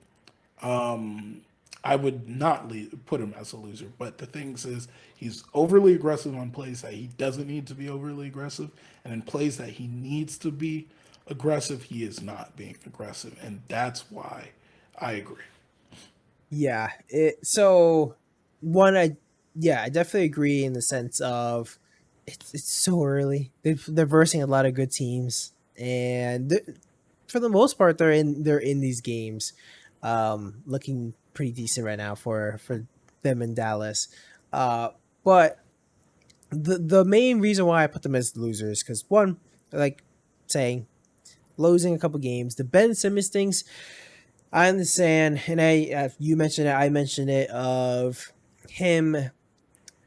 I would not put him as a loser. But the thing is, he's overly aggressive on plays that he doesn't need to be overly aggressive. And in plays that he needs to be aggressive, he is not being aggressive. And that's why I agree. Yeah, so one I yeah, I definitely agree in the sense of it's so early. They're versing a lot of good teams, and for the most part, they're in these games, looking pretty decent right now for them in Dallas. But the main reason why I put them as losers, because one, like saying losing a couple games, the Ben Simmons things, I understand, and you mentioned it, I mentioned it of him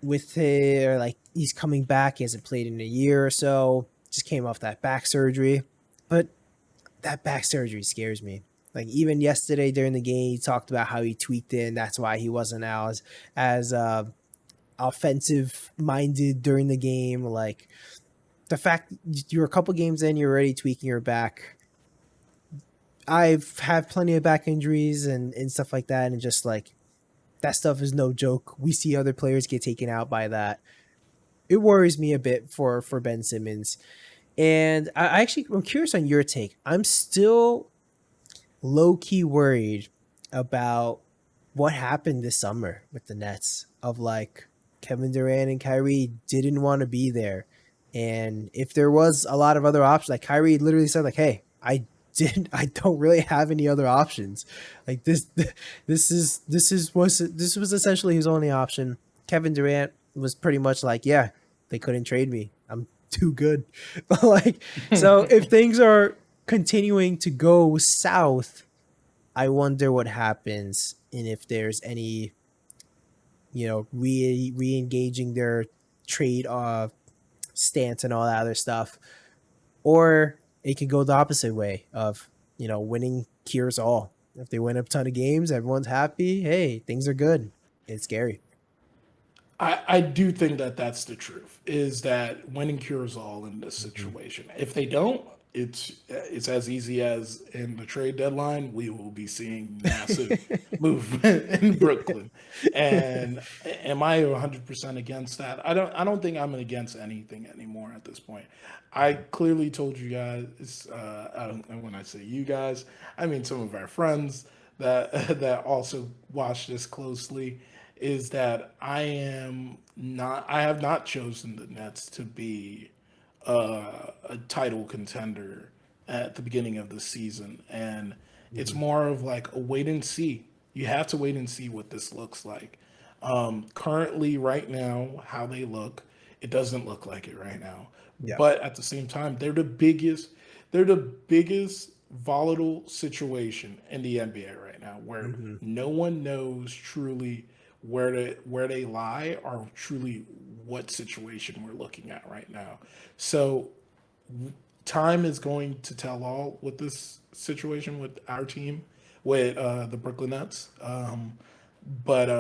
with it, or like he's coming back. He hasn't played in a year or so. Just came off that back surgery, but that back surgery scares me. Like even yesterday during the game, he talked about how he tweaked it, and that's why he wasn't as offensive minded during the game. Like the fact you're a couple games in, you're already tweaking your back. I've had plenty of back injuries and stuff like that, and just like that stuff is no joke. We see other players get taken out by that. It worries me a bit for Ben Simmons. And I'm curious on your take. I'm still low key worried about what happened this summer with the Nets of like Kevin Durant and Kyrie didn't want to be there. And if there was a lot of other options, like Kyrie literally said, like, hey, I don't really have any other options. Like this was essentially his only option. Kevin Durant was pretty much like, yeah, they couldn't trade me. I'm too good. Like, so if things are continuing to go south, I wonder what happens and if there's any, re-engaging their trade stance and all that other stuff. Or it could go the opposite way of, winning cures all. If they win a ton of games, everyone's happy. Hey, things are good. It's scary. I do think that that's the truth. Is that winning cures all in this Mhm. situation? If they don't, it's as easy as in the trade deadline. We will be seeing massive movement in Brooklyn. And am I 100% against that? I don't think I'm against anything anymore at this point. I clearly told you guys, and when I say you guys, I mean some of our friends that that also watch this closely, is that I have not chosen the Nets to be a title contender at the beginning of the season, and it's Mhm. more of like a wait and see. You have to wait and see what this looks like. Currently, right now, how they look, it doesn't look like it right now. Yeah. But at the same time, they're the biggest volatile situation in the NBA right now, where Hmm. no one knows truly where they lie, or truly what situation we're looking at right now. So time is going to tell all with this situation with our team, with the Brooklyn Nets. But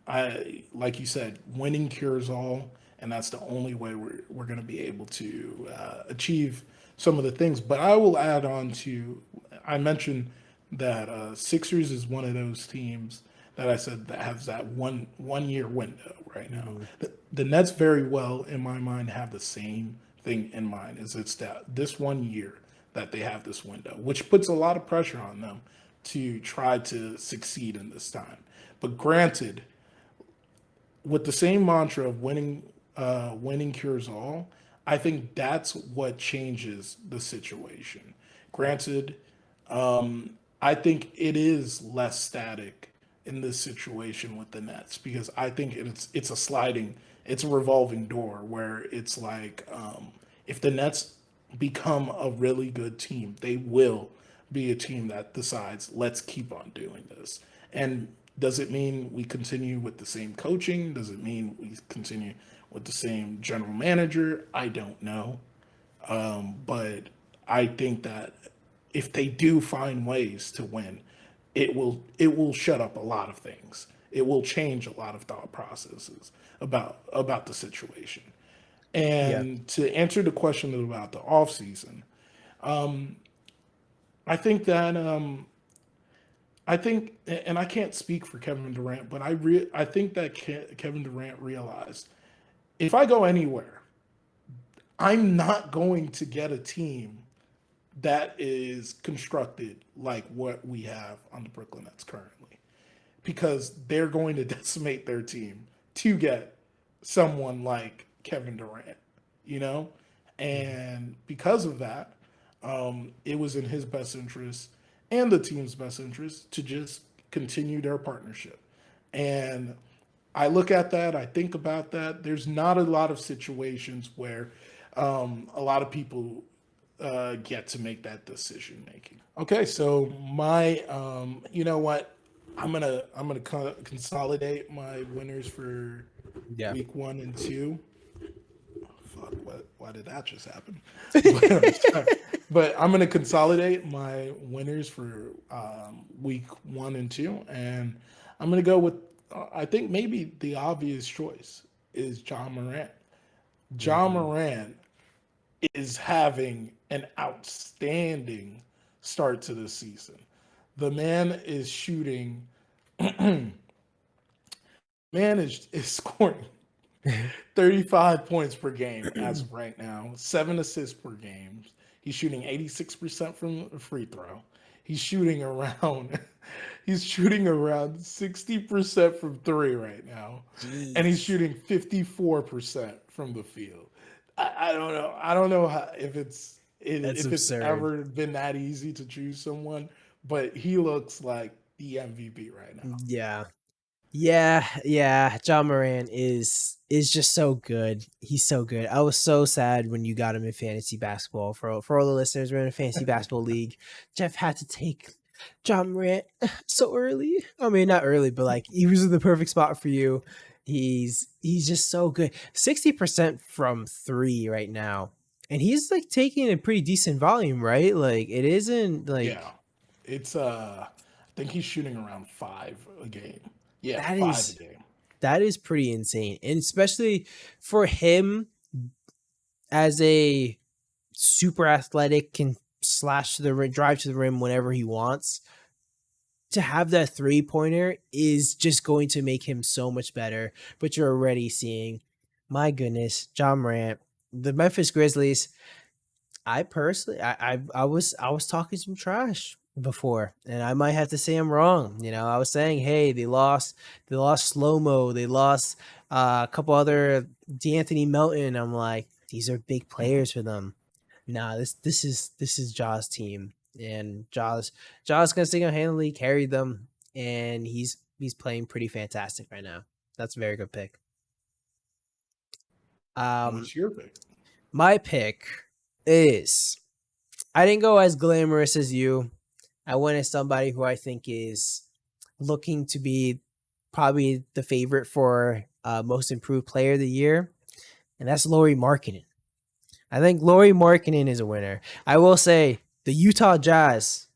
I, like you said, winning cures all, and that's the only way we're going to be able to achieve some of the things. But I will add on to, I mentioned that Sixers is one of those teams that I said that has that one year window right now. Hmm. The Nets very well, in my mind, have the same thing in mind. Is it's that this one year that they have this window, which puts a lot of pressure on them to try to succeed in this time. But granted, with the same mantra of winning cures all, I think that's what changes the situation. Granted, I think it is less static in this situation with the Nets, because I think it's a revolving door where it's like, if the Nets become a really good team, they will be a team that decides, let's keep on doing this. And does it mean we continue with the same coaching? Does it mean we continue with the same general manager? I don't know. But I think that if they do find ways to win, it will shut up a lot of things. It will change a lot of thought processes about the situation. Yeah. And to answer the question about the offseason, I think that I think, and I can't speak for Kevin Durant, but I think that Kevin Durant realized, if I go anywhere, I'm not going to get a team that is constructed like what we have on the Brooklyn Nets currently, because they're going to decimate their team to get someone like Kevin Durant. you know, Mhm. and because of that, it was in his best interest and the team's best interest to just continue their partnership. And I look at that, I think about that. There's not a lot of situations where a lot of people get to make that decision making. Okay, so my, you know what? I'm gonna consolidate my winners for Yeah. week 1 and 2. Fuck, why did that just happen? But I'm sorry. But I'm gonna consolidate my winners for week 1 and 2, and I'm gonna go with I think maybe the obvious choice is John Morant. John Mhm. Morant is having an outstanding start to the season. The man is shooting. Is scoring 35 points per game as of right now, 7 assists per game. He's shooting 86% from the free throw. He's shooting around he's shooting around 60% from three right now. And he's Jeez. shooting 54% from the field. I don't know. I don't know how, That's if it's absurd. ever been that easy to choose someone, but he looks like the MVP right now. Yeah. Yeah, yeah. John Moran is just so good. He's so good. I was so sad when you got him in fantasy basketball. For all the listeners, we're in a fantasy basketball league. Jeff had to take John Morant so early. I mean, not early, but like he was in the perfect spot for you. He's just so good. 60% from three right now. And he's like taking a pretty decent volume, right? Like it isn't Yeah. like It's I think he's shooting around 5 a game. Yeah, that 5 a is game. that is pretty insane. And especially for him as a super athletic, can slash to the rim, drive to the rim whenever he wants. To have that 3-pointer is just going to make him so much better. But you're already seeing, my goodness, John Morant, the Memphis Grizzlies. I personally, I was talking some trash before, and I might have to say I'm wrong. You know, I was saying, hey, they lost slow mo, they lost a couple other D'Anthony Melton. I'm like, these are big players for them. Nah, this is Jaws team, and Jaws gonna single handedly carry them, and he's playing pretty fantastic right now. That's a very good pick. Um, What's your pick? my pick is I didn't go as glamorous as you. I went as somebody who I think is looking to be probably the favorite for most improved player of the year, and that's Lauri Markkinen. I think Lauri Markkinen is a winner. I will say the Utah Jazz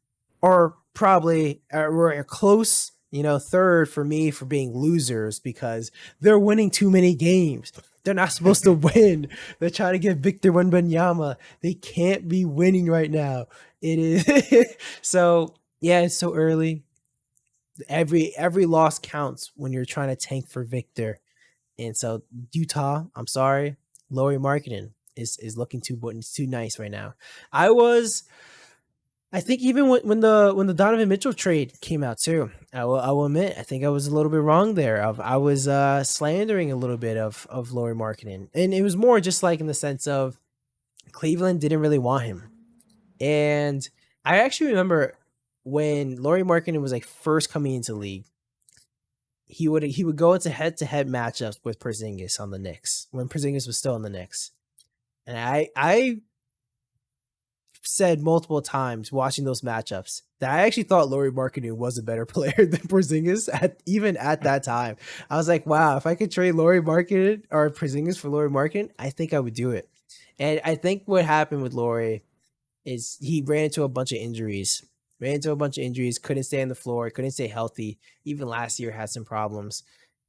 are probably were a close, third for me for being losers because they're winning too many games. They're not supposed to win. They're trying to get Victor Wembanyama. They can't be winning right now. It is so yeah. It's so early. Every loss counts when you're trying to tank for Victor. And so Utah, I'm sorry, Lauri Markkinen is looking too nice right now. I was, I think even when the Donovan Mitchell trade came out too, I will admit I think I was a little bit wrong there. I was slandering a little bit of Lauri Markkinen, and it was more just like in the sense of Cleveland didn't really want him, and I actually remember when Lauri Markkinen was like first coming into the league. He would go into head-to-head matchups with Porzingis on the Knicks when Porzingis was still in the Knicks. And I said multiple times watching those matchups that I actually thought Lauri Markkinen was a better player than Porzingis even at that time. I was like, wow, if I could trade Lauri Markkinen or Porzingis for Lauri Markkinen, I think I would do it. And I think what happened with Lauri is he ran into a bunch of injuries. Couldn't stay on the floor, couldn't stay healthy. Even last year had some problems.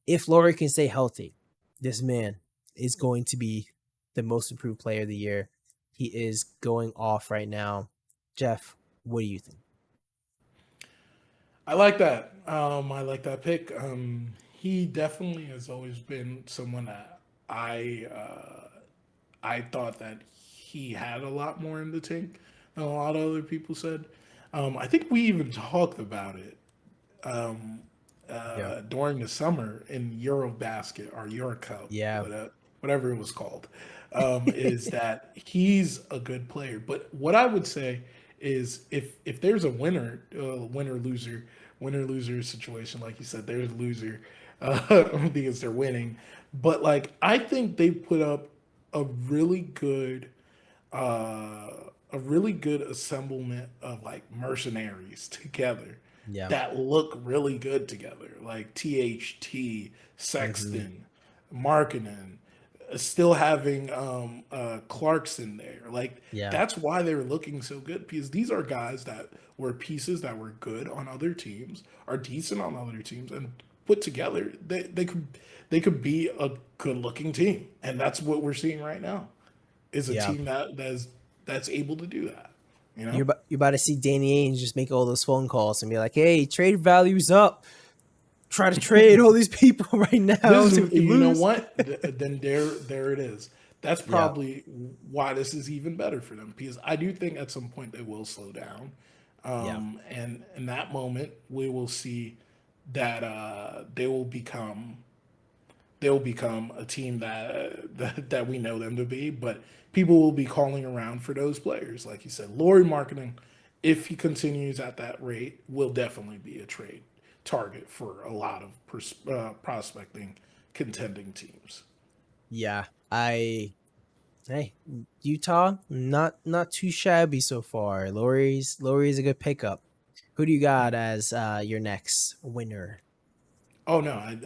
If Laurie can stay healthy, this man is going to be the most improved player of the year. He is going off right now. Jeff, what do you think? I like that. I like that pick. He definitely has always been someone that I thought that he had a lot more in the tank than a lot of other people said. I think we even talked about it Yeah. during the summer in Eurobasket or Euro Cup, Yeah. whatever. whatever it was called, is that he's a good player. But what I would say is if there's a winner loser situation, like you said, there's a loser because they're winning. But like I think they put up a really good uh, a really good assemblement of like mercenaries together Yeah. that look really good together, like THT, Hmm. Sexton, Markkinen, still having Clarkson there. Like Yeah. that's why they were looking so good because these are guys that were pieces that were good on other teams, are decent on other teams, and put together they could be a good looking team, and that's what we're seeing right now is a Yeah. team that's able to do that. You know, You're about to see Danny Ainge just make all those phone calls and be like, "Hey, trade value's up. Try to trade all these people right now this so is we can you know lose." what? Then there it is. That's Yeah. probably why this is even better for them because I do think at some point they will slow down, Yeah. and in that moment we will see that they'll become a team that we know them to be. But people will be calling around for those players, like you said. Laurie Marketing, if he continues at that rate, will definitely be a trade target for a lot of prospecting contending teams. Yeah. I Hey, Utah, not too shabby so far. Laurie's a good pickup. Who do you got as your next winner? Oh no, I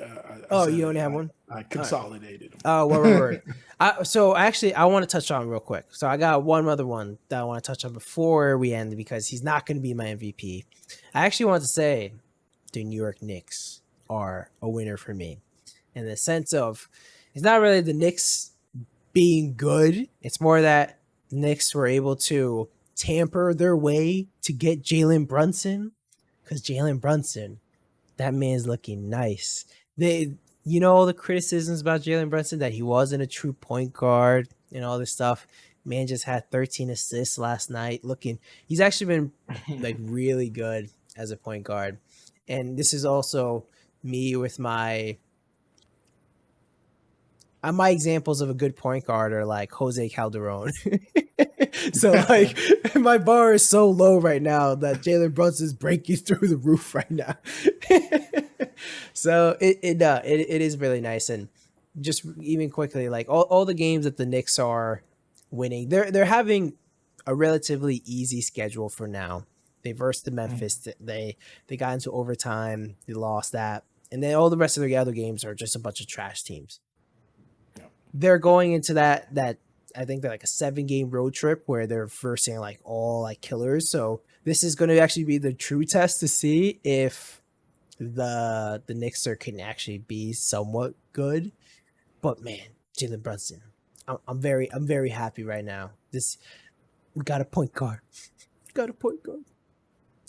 Oh, said you it. only have one? I All right. consolidated Oh, word. them. So actually, I want to touch on real quick. So I got one other one that I want to touch on before we end because he's not going to be my MVP. I actually want to say the New York Knicks are a winner for me in the sense of it's not really the Knicks being good. It's more that the Knicks were able to tamper their way to get Jalen Brunson because Jalen Brunson, that man's looking nice. They, all the criticisms about Jalen Brunson that he wasn't a true point guard and all this stuff. Man just had 13 assists last night. He's actually been like really good as a point guard. And this is also me with my examples of a good point guard are like Jose Calderon. So like my bar is so low right now that Jalen Brunson's breaking through the roof right now. So it is really nice. And just even quickly, like all the games that the Knicks are winning, they're having a relatively easy schedule for now. They versed the Memphis. They got into overtime. They lost that, and then all the rest of their other games are just a bunch of trash teams. They're going into that I think they're like a 7-game road trip where they're versing like all like killers. So this is going to actually be the true test to see if the Knicks can actually be somewhat good. But man, Jalen Brunson, I'm very happy right now. This We got a point guard. Got a point guard.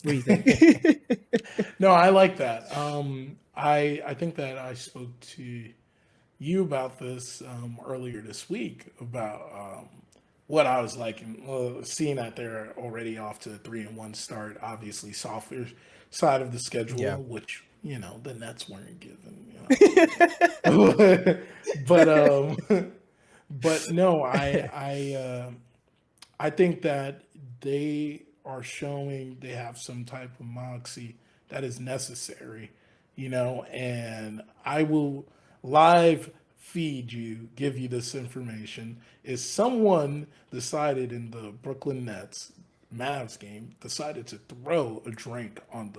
What do you think? No, I like that. I think that I spoke to you about this earlier this week about what I was liking. Well, seeing that they're already off to a 3-1 start, obviously softer side of the Yeah. schedule, which the Nets weren't given. But but no, I think that they are showing they have some type of moxie that is necessary, and I will live feed you, give you this information. Is someone decided in the Brooklyn Nets Mavs game decided to throw a drink on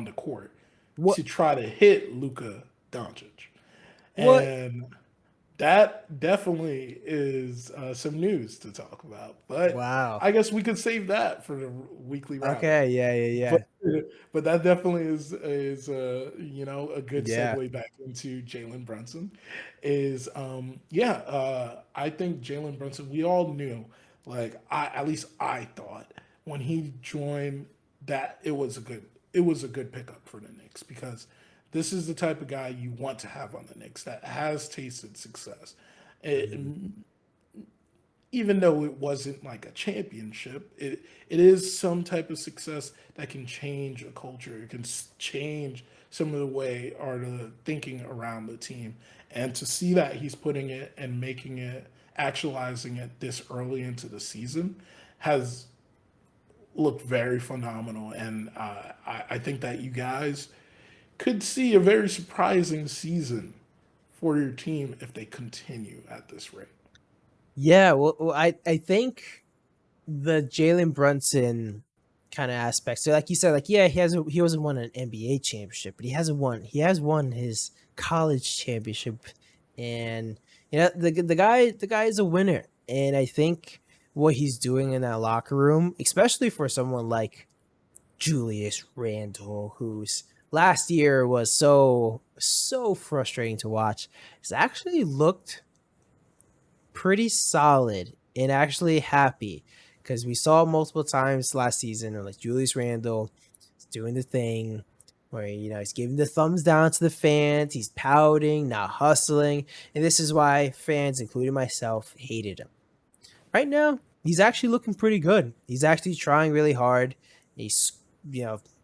the court What? to try to hit Luka Doncic, What? and that definitely is some news to talk about. But Wow. I guess we could save that for the weekly roundup. Okay. Yeah. Yeah. But Yeah. but that definitely is a good Yeah. segue back into Jalen Brunson. Is yeah, I think Jalen Brunson. We all knew, like at least I thought when he joined that it was a good pickup for the Knicks because this is the type of guy you want to have on the Knicks that has tasted success. It, Mhm. even though it wasn't like a championship, it is some type of success that can change a culture. It can change some of the way or the thinking around the team. And to see that he's putting it and making it, actualizing it this early into the season has looked very phenomenal. And I think that you guys could see a very surprising season for your team if they continue at this rate. Yeah, I think the Jalen Brunson kind of aspect. So like you said, like yeah, he wasn't won an NBA championship, but he has won his college championship, and the guy is a winner, and I think what he's doing in that locker room, especially for someone like Julius Randle, whose last year was so frustrating to watch, has actually looked pretty solid and actually happy because we saw multiple times last season, or like Julius Randle is doing the thing where he's giving the thumbs down to the fans, he's pouting, not hustling, and this is why fans, including myself, hated him. Right now, he's actually looking pretty good. He's actually trying really hard. He's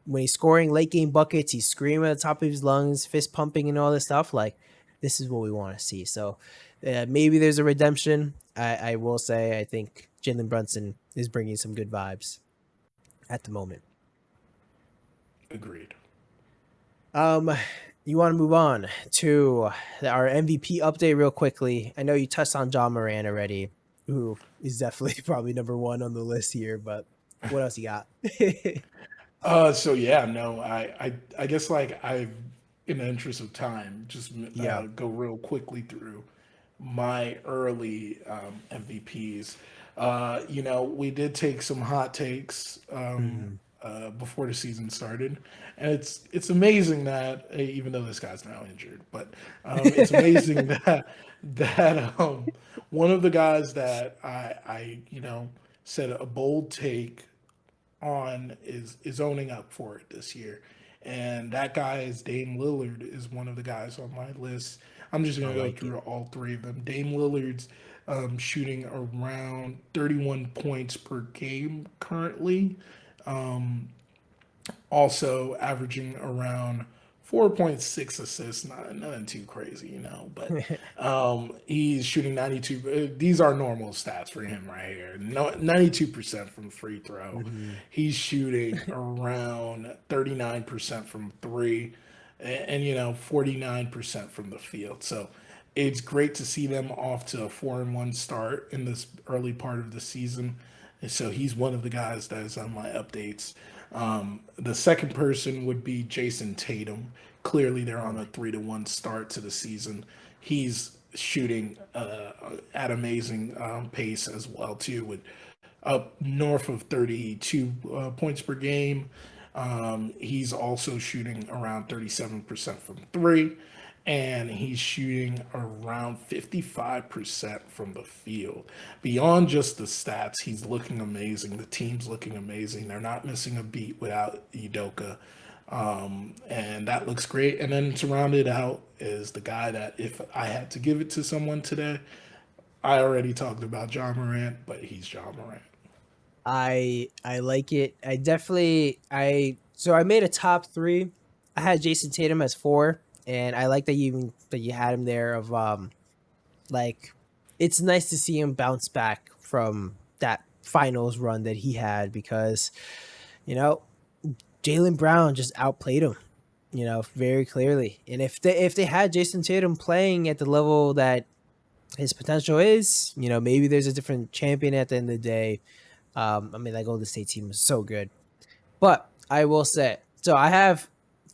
when he's scoring late game buckets, he's screaming at the top of his lungs, fist pumping, and all this stuff. Like this is what we want to see. So maybe there's a redemption. I will say I think Jalen Brunson is bringing some good vibes at the moment. Agreed. Um, you want to move on to our MVP update real quickly. I know you touched on John Morant already, who is definitely probably number one on the list here, but what else you got? So yeah, no, I guess like in the interest of time, just Yeah. go real quickly through my early MVPs. We did take some hot takes Mhm. before the season started, and it's amazing that even though this guy's now injured, but it's amazing that one of the guys that I said a bold take on is owning up for it this year. And that guy is Dame Lillard is one of the guys on my list. I'm just I gonna go like through it. all three of them. Dame Lillard's shooting around 31 points per game currently. Um, Also averaging around 4.6 assists. Nothing too crazy, but he's shooting 92. These are normal stats for him right here. No, 92% from free throw. Mhm. He's shooting around 39% from three, and 49% from the field. So it's great to see them off to a 4-1 start in this early part of the season. And so he's one of the guys that is on my updates. The second person would be Jason Tatum. Clearly, they're on Oh, a 3-1 start to the season. He's shooting at amazing pace as well too, with up north of 32 points per game. He's also shooting around 37% from three, and he's shooting around 55% from the field. Beyond just the stats, he's looking amazing. The team's looking amazing. They're not missing a beat without Udoka. And that looks great. And then surrounded out is the guy that, if I had to give it to someone today, I already talked about John Morant, but he's John Morant. I like it. I definitely I made a top three. I had Jason Tatum as four, and I like that you had him there. Of like it's nice to see him bounce back from that finals run that he had because you know Jalen Brown just outplayed him. Very clearly. And if they had Jason Tatum playing at the level that his potential is, maybe there's a different champion at the end of the day. I mean, that Golden State team was so good. But I will say, so I have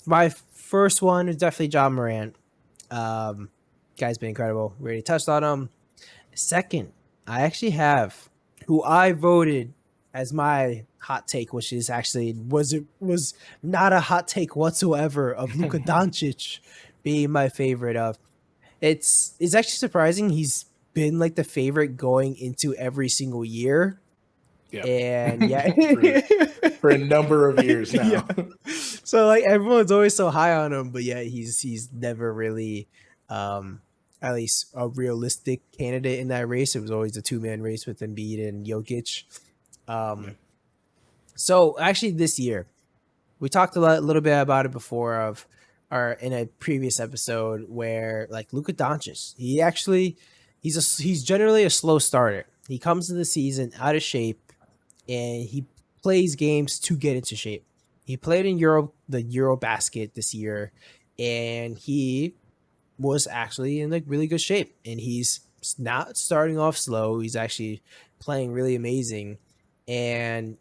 my first one is definitely John Morant. Guy's been incredible. We already touched on him. Second, I actually have who I voted as my hot take, which is actually was not a hot take whatsoever, of Luka Doncic being my favorite of. It's actually surprising he's been like the favorite going into every single year. Yep. And yeah. for a number of years Yeah. now. So like everyone's always so high on him, but yeah, he's never really at least a realistic candidate in that race. It was always a two-man race with Embiid and Jokic. Yep. Um so actually this year, we talked little bit about it before of or in a previous episode where like Luka Doncic, he's generally a slow starter. He comes to the season out of shape and he plays games to get into shape. He played in the Euro basket this year, and he was actually in like really good shape. And he's not starting off slow. He's actually playing really amazing, and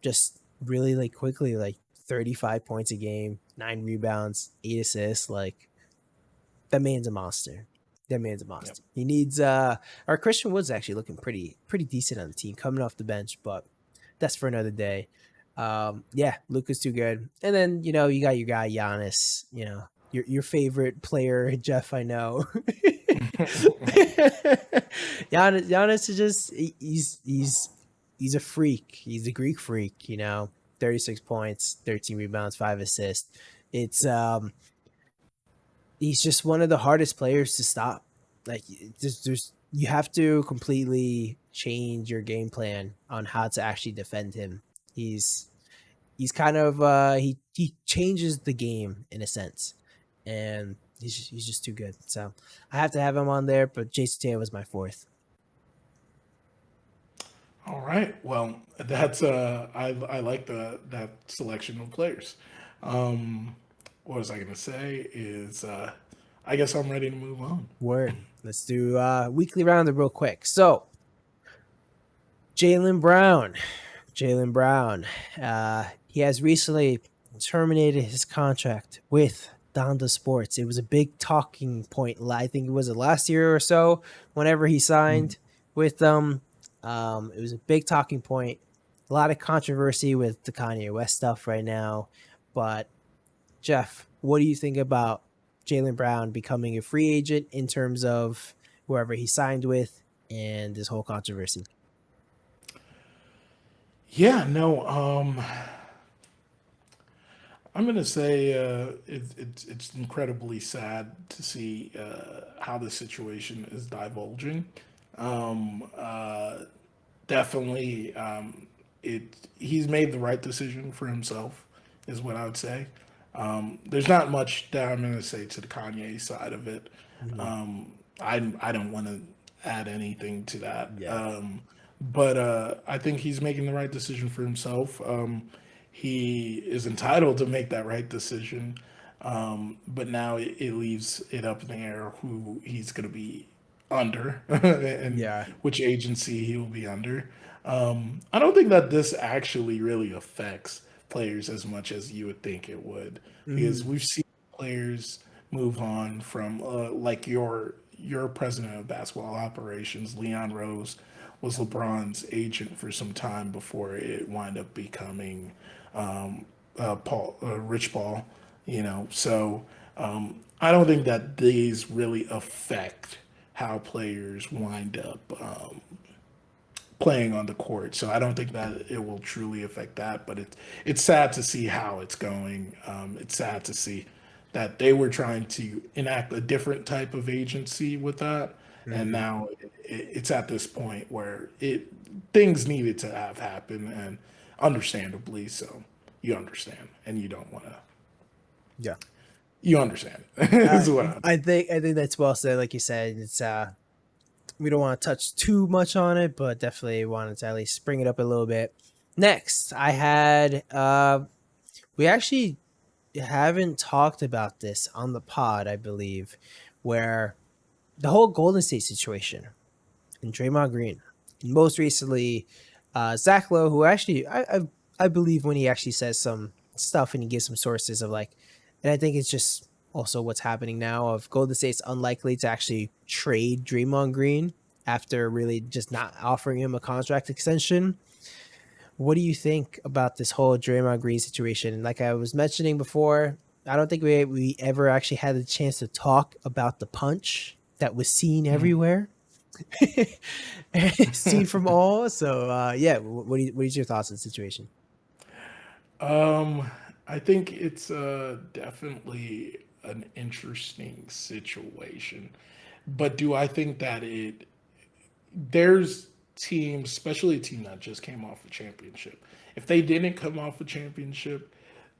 just really like quickly, like 35 points a game, 9 rebounds, 8 assists. Like that man's a monster. That man's a Yep. monster. He needs our Christian Wood's actually looking pretty decent on the team coming off the bench, but that's for another day. Yeah, Luka's too good. And then, you got your guy Giannis, your favorite player, Jeff, I know. Giannis is just he's a freak. He's a Greek freak, 36 points, 13 rebounds, 5 assists. It's he's just one of the hardest players to stop. Like there's you have to completely change your game plan on how to actually defend him. He's he's kind of he changes the game in a sense, and he's just too good. So I have to have him on there. But Jason Tatum was my fourth. All right. Well, that's I like that selection of players. Um, what was I gonna say? Is I guess I'm ready to move on. Word. Let's do weekly roundup real quick. So Jaylen Brown. Jaylen Brown. He has recently terminated his contract with Donda Sports. It was a big talking point. I think it was the last year or so. Whenever he signed with them, it was a big talking point. A lot of controversy with the Kanye West stuff right now. But Jeff, what do you think about Jaylen Brown becoming a free agent in terms of whoever he signed with and this whole controversy? Yeah. No. I'm gonna say it's incredibly sad to see how the situation is divulging. Um, uh, Definitely, he's made the right decision for himself, is what I would say. There's not much that I'm gonna say to the Kanye side of it. Mhm. I don't want to add anything to that. Yeah. But I think he's making the right decision for himself. He is entitled to make that right decision. But now it leaves it up in the air who he's going to be under and Yeah. which agency he will be under. I don't think that this actually really affects players as much as you would think it would, because Mhm. we've seen players move on from like your president of basketball operations, Leon Rose, was LeBron's agent for some time before it wound up becoming Rich Paul. So I don't think that these really affect how players wind up playing on the court. So I don't think that it will truly affect that. But it's sad to see how it's going. It's sad to see that they were trying to enact a different type of agency with that, and Mhm. now it's at this point where it things needed to have happened, and understandably so. You understand, and you don't want to. Yeah. You understand is what I. I think that's well said. Like you said, it's we don't want to touch too much on it, but definitely wanted to at least bring it up a little bit. Next, I had we actually haven't talked about this on the pod, I believe, where the whole Golden State situation and Draymond Green. And most recently, Zach Lowe, who actually I believe when he actually says some stuff and he gives some sources of like, and I think it's just also what's happening now of Golden State's unlikely to actually trade Draymond Green after really just not offering him a contract extension. What do you think about this whole Draymond Green situation? Like I was mentioning before, I don't think we ever actually had the chance to talk about the punch that was seen everywhere. Seen from all. So yeah, what is your thoughts on the situation? Um, I think it's definitely an interesting situation, but do I think that there's teams, especially a team that just came off a championship. If they didn't come off a championship,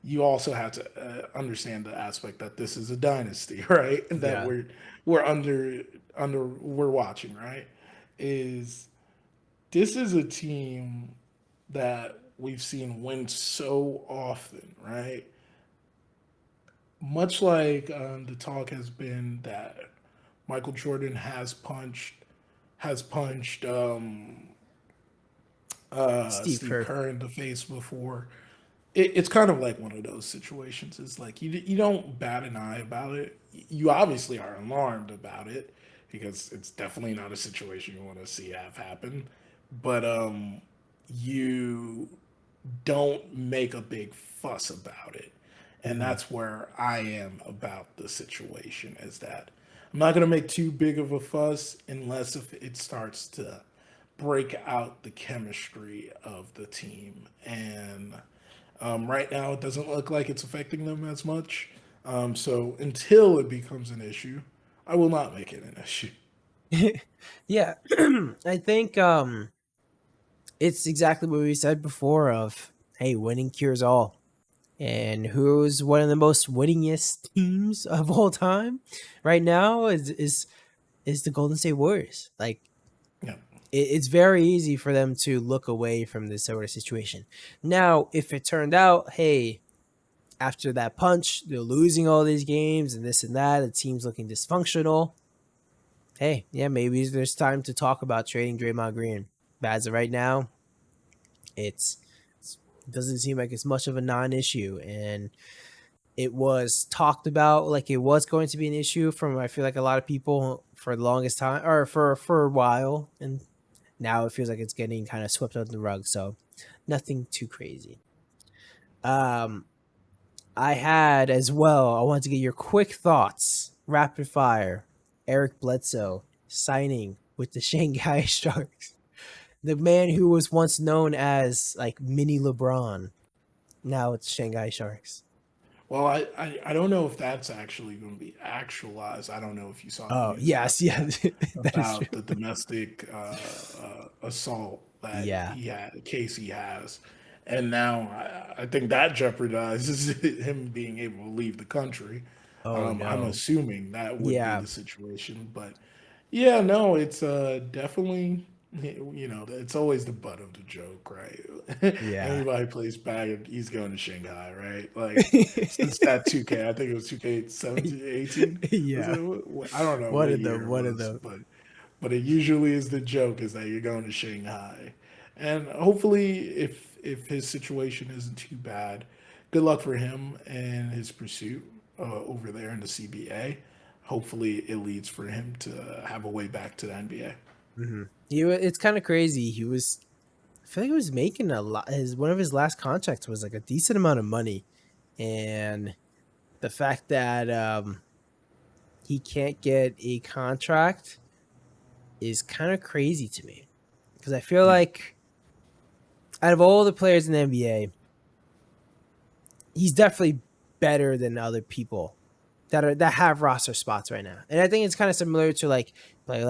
you also have to understand the aspect that this is a dynasty, right? And that Yeah. we're under we're watching, right? Is this is a team that we've seen win so often, right? Much like the talk has been that Michael Jordan has punched Steve Steve Kerr. Kerr in the face before. It's kind of like one of those situations. It's like you don't bat an eye about it. You obviously are alarmed about it because it's definitely not a situation you want to see have happen. But you don't make a big fuss about it. And Hmm. that's where I am about the situation is that I'm not going to make too big of a fuss unless if it starts to break out the chemistry of the team. And right now, it doesn't look like it's affecting them as much. So until it becomes an issue, I will not make it an issue. Yeah. I think it's exactly what we said before of hey, winning cures all. And who's one of the most winningest teams of all time right now is the Golden State Warriors. Like Yeah. it's very easy for them to look away from this sort of situation. Now, if it turned out, hey, after that punch, they're losing all these games and this and that, the team's looking dysfunctional. Hey, yeah, maybe there's time to talk about trading Draymond Green. But as of right now, it's it doesn't seem like it's much of a non-issue, and it was talked about like it was going to be an issue from I feel like a lot of people for the longest time or for a while, and now it feels like it's getting kind of swept under the rug. So nothing too crazy. Um, I had as well. I want to get your quick thoughts, rapid fire. Eric Bledsoe signing with the Shanghai Sharks, the man who was once known as like mini LeBron. Now it's Shanghai Sharks. Well, I don't know if that's actually going to be actualized. I don't know if you saw the Oh news yes, after that yes, that is true. about the domestic assault that Yeah. Casey has, and now I think that jeopardizes him being able to leave the country. Oh I'm no. assuming that would be Yeah. the situation, but yeah, no, it's definitely it's always the butt of the joke, right? Yeah. Anybody plays bag, he's going to Shanghai, right? Like since that 2K, I think it was 2K 17, 18. Was Yeah. it? I don't know One what of them. year it One of was, them. but it usually is the joke is that you're going to Shanghai, and hopefully, if his situation isn't too bad, good luck for him and his pursuit over there in the CBA. Hopefully, it leads for him to have a way back to the NBA. Hmm. It's kind of crazy. I feel like he was making a lot. His one of his last contracts was like a decent amount of money, and the fact that he can't get a contract is kind of crazy to me because I feel Yeah, like out of all the players in the NBA, he's definitely better than other people that have roster spots right now. And I think it's kind of similar to like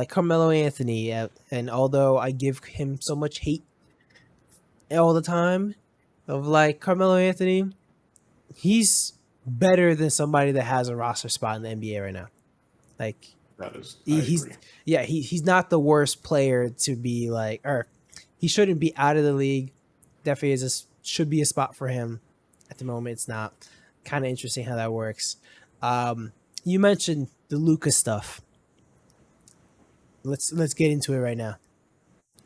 Carmelo Anthony. And although I give him so much hate all the time, of like Carmelo Anthony, he's better than somebody that has a roster spot in the NBA right now. Like that is. I he's agree. yeah, he's not the worst player to be like, or he shouldn't be out of the league. Definitely should be a spot for him. At the moment, it's not. Kind of interesting how that works. You mentioned the Luka stuff. Let's get into it right now.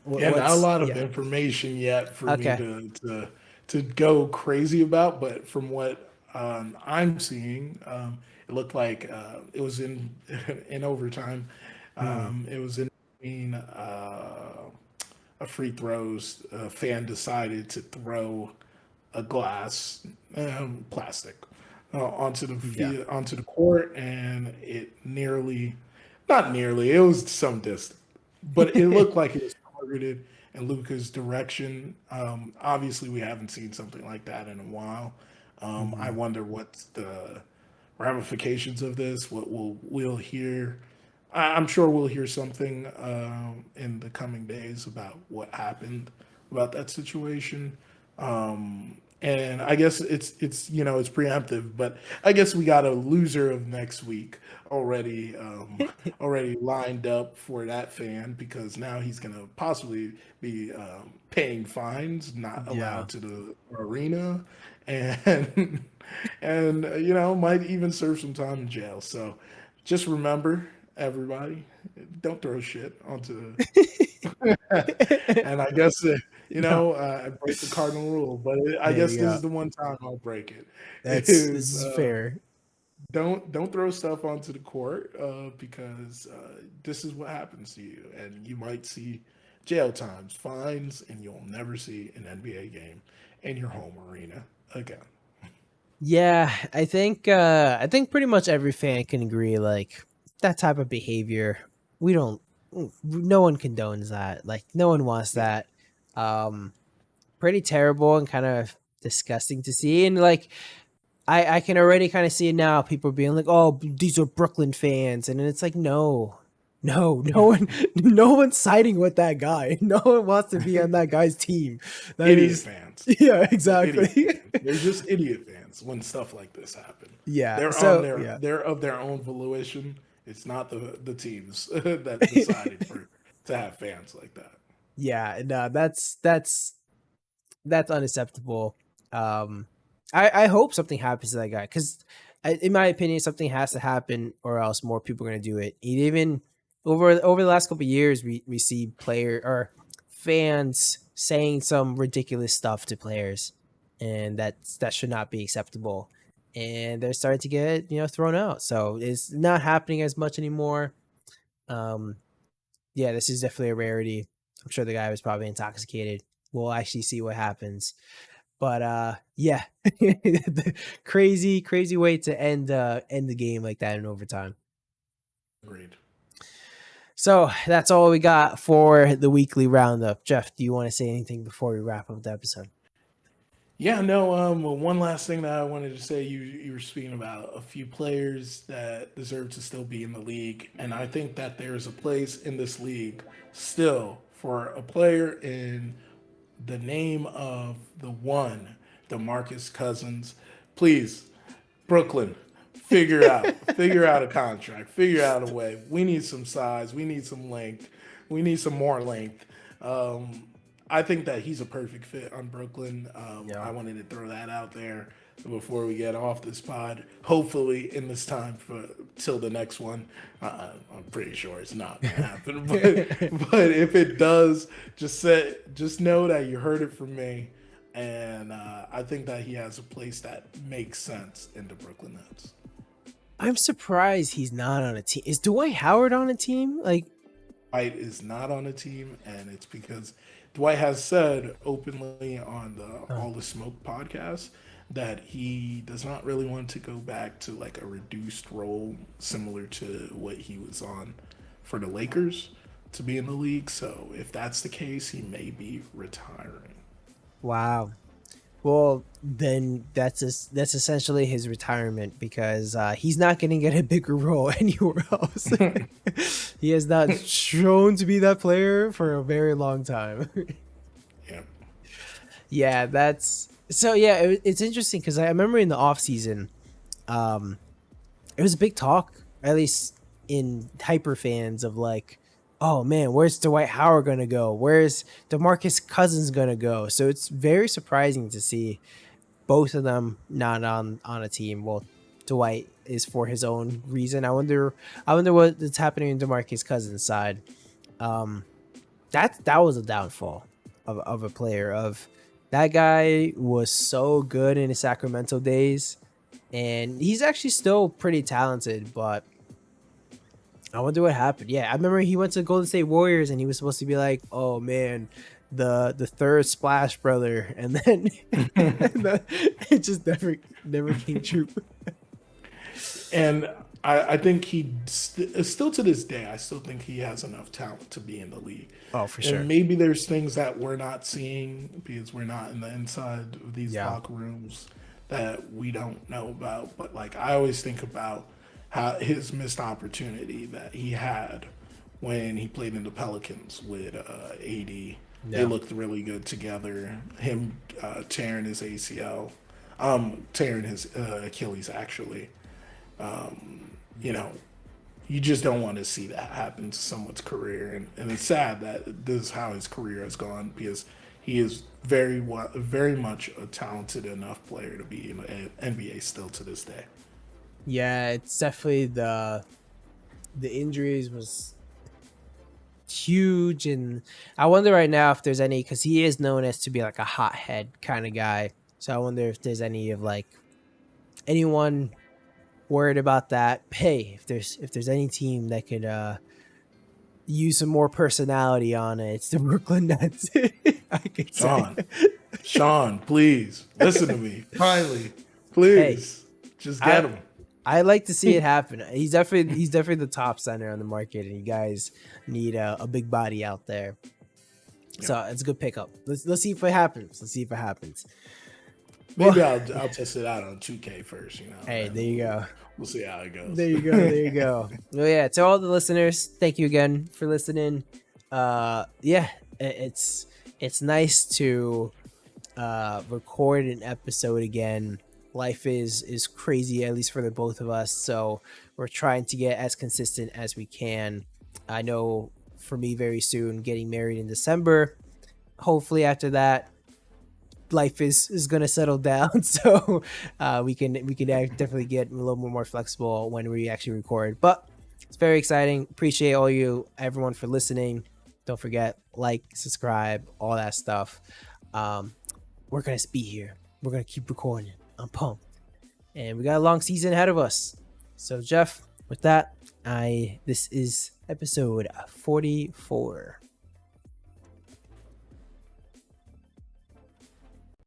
Yeah, not a What's lot of yeah. information yet for me Okay. to go crazy about, but from what I'm seeing, it looked like it was in in overtime. Hmm. It was in between a free throws. A fan decided to throw a glass, plastic, Yeah. onto the court, and it not nearly, it was some distance, but it looked like it was targeted in Luca's direction. Obviously, we haven't seen something like that in a while. I Hmm. wonder what's the ramifications of this. What we'll hear. I'm sure we'll hear something in the coming days about what happened about that situation. And I guess it's it's preemptive, but I guess we got a loser of next week already already lined up for that fan because now he's gonna possibly be paying fines, not Yeah. allowed to the arena, and and might even serve some time in jail. So just remember, everybody, don't throw shit onto and I guess No, I break the cardinal rule, but I there guess you this go. is the one time I'll break it. This Is is fair. don't throw stuff onto the court because this is what happens to you, and you might see jail times, fines, and you'll never see an NBA game in your home arena again. Yeah, I think pretty much every fan can agree like that type of behavior we don't no one condones that. Like no one wants Yeah, that. Um Pretty terrible and kind of disgusting to see and like I can already kind of see it now. People being like, "Oh, these are Brooklyn fans," and it's like, no, no one, no one's siding with that guy. No one wants to be on that guy's team. That idiot is, fans. yeah, They're idiot exactly. fans. They're just idiot fans when stuff like this happen. Yeah. They're on So their yeah, they're of their own volition. It's not the teams that decided for to have fans like that. yeah. No, that's unacceptable. Um, I hope something happens to that guy because, in my opinion, something has to happen or else more people are gonna do it. And even over the last couple of years, we see player or fans saying some ridiculous stuff to players, and that should not be acceptable. And they're starting to get thrown out, so it's not happening as much anymore. Um, yeah, this is definitely a rarity. I'm sure the guy was probably intoxicated. We'll actually see what happens. But yeah. The crazy way to end the game like that in overtime. Agreed. So that's all we got for the weekly roundup. Jeff, do you want to say anything before we wrap up the episode? Yeah, no. Well, one last thing that I wanted to say, you were speaking about a few players that deserve to still be in the league, and I think that there's a place in this league still for a player in the name of the one, DeMarcus Cousins. Please, Brooklyn, figure out a contract, figure out a way. We need some size, we need some length, we need some more length. Um, I think that he's a perfect fit on Brooklyn. Yeah. I wanted to throw that out there before we get off this pod. Hopefully, in this time for till the next one. I'm pretty sure it's not gonna happen, but if it does, just know that you heard it from me, and I think that he has a place that makes sense in the Brooklyn Nets. I'm surprised he's not on a team. Is Dwight Howard on a team? Like, Dwight is not on a team, and it's because Dwight has said openly on the oh, All the Smoke podcast that he does not really want to go back to like a reduced role similar to what he was on for the Lakers to be in the league. So if that's the case, he may be retiring. wow. Well, then that's essentially his retirement because he's not going to get a bigger role anywhere else. He has not shown to be that player for a very long time. Yeah. Yeah, that's so. Yeah, it's interesting because I remember in the off season, um, it was a big talk, at least in hyper fans of like, oh man, where's Dwight Howard gonna go? Where's DeMarcus Cousins gonna go? So it's very surprising to see both of them not on a team. Well, Dwight is for his own reason. I wonder what's happening in DeMarcus Cousins' side. Um, that was a downfall of a player. Of that guy was so good in his Sacramento days, and he's actually still pretty talented, but I wonder what happened. Yeah, I remember he went to Golden State Warriors and he was supposed to be like, "Oh man, the third Splash brother," and then it just never came true. And I think still to this day, I still think he has enough talent to be in the league. Oh, for And sure. maybe there's things that we're not seeing because we're not in the inside of these Yeah. locker rooms that we don't know about. But like I always think about how his missed opportunity that he had when he played in the Pelicans with AD. They No. looked really good together. Him tearing his ACL, tearing his Achilles actually. You know, you just don't want to see that happen to someone's career, and it's sad that this is how his career has gone because he is very much a talented enough player to be in the NBA still to this day. Yeah, it's definitely the injuries was huge, and I wonder right now if there's any, because he is known as to be like a hothead kind of guy. So I wonder if there's any of like anyone worried about that. Hey, if there's any team that could use some more personality on it, it's the Brooklyn Nets. I could say. Sean, please listen to me. Finally, Hey, please, just get I him. I like to see it happen. He's definitely the top center on the market, and you guys need a big body out there. Yeah. So it's a good pickup. Let's see if it happens. Let's see if it happens. Well, Maybe I'll test it out on 2K first. hey, And there you go. we'll see how it goes. There you go. There you go. Well, yeah. To all the listeners, thank you again for listening. Yeah, it's nice to record an episode again. Life is crazy, at least for the both of us. So we're trying to get as consistent as we can. I know for me, very soon, getting married in December. Hopefully, after that, life is gonna settle down, so we can definitely get a little more flexible when we actually record. But it's very exciting. Appreciate everyone for listening. Don't forget, like, subscribe, all that stuff. We're gonna be here. We're gonna keep recording. I'm pumped, and we got a long season ahead of us. So Jeff, with that, this is episode 44.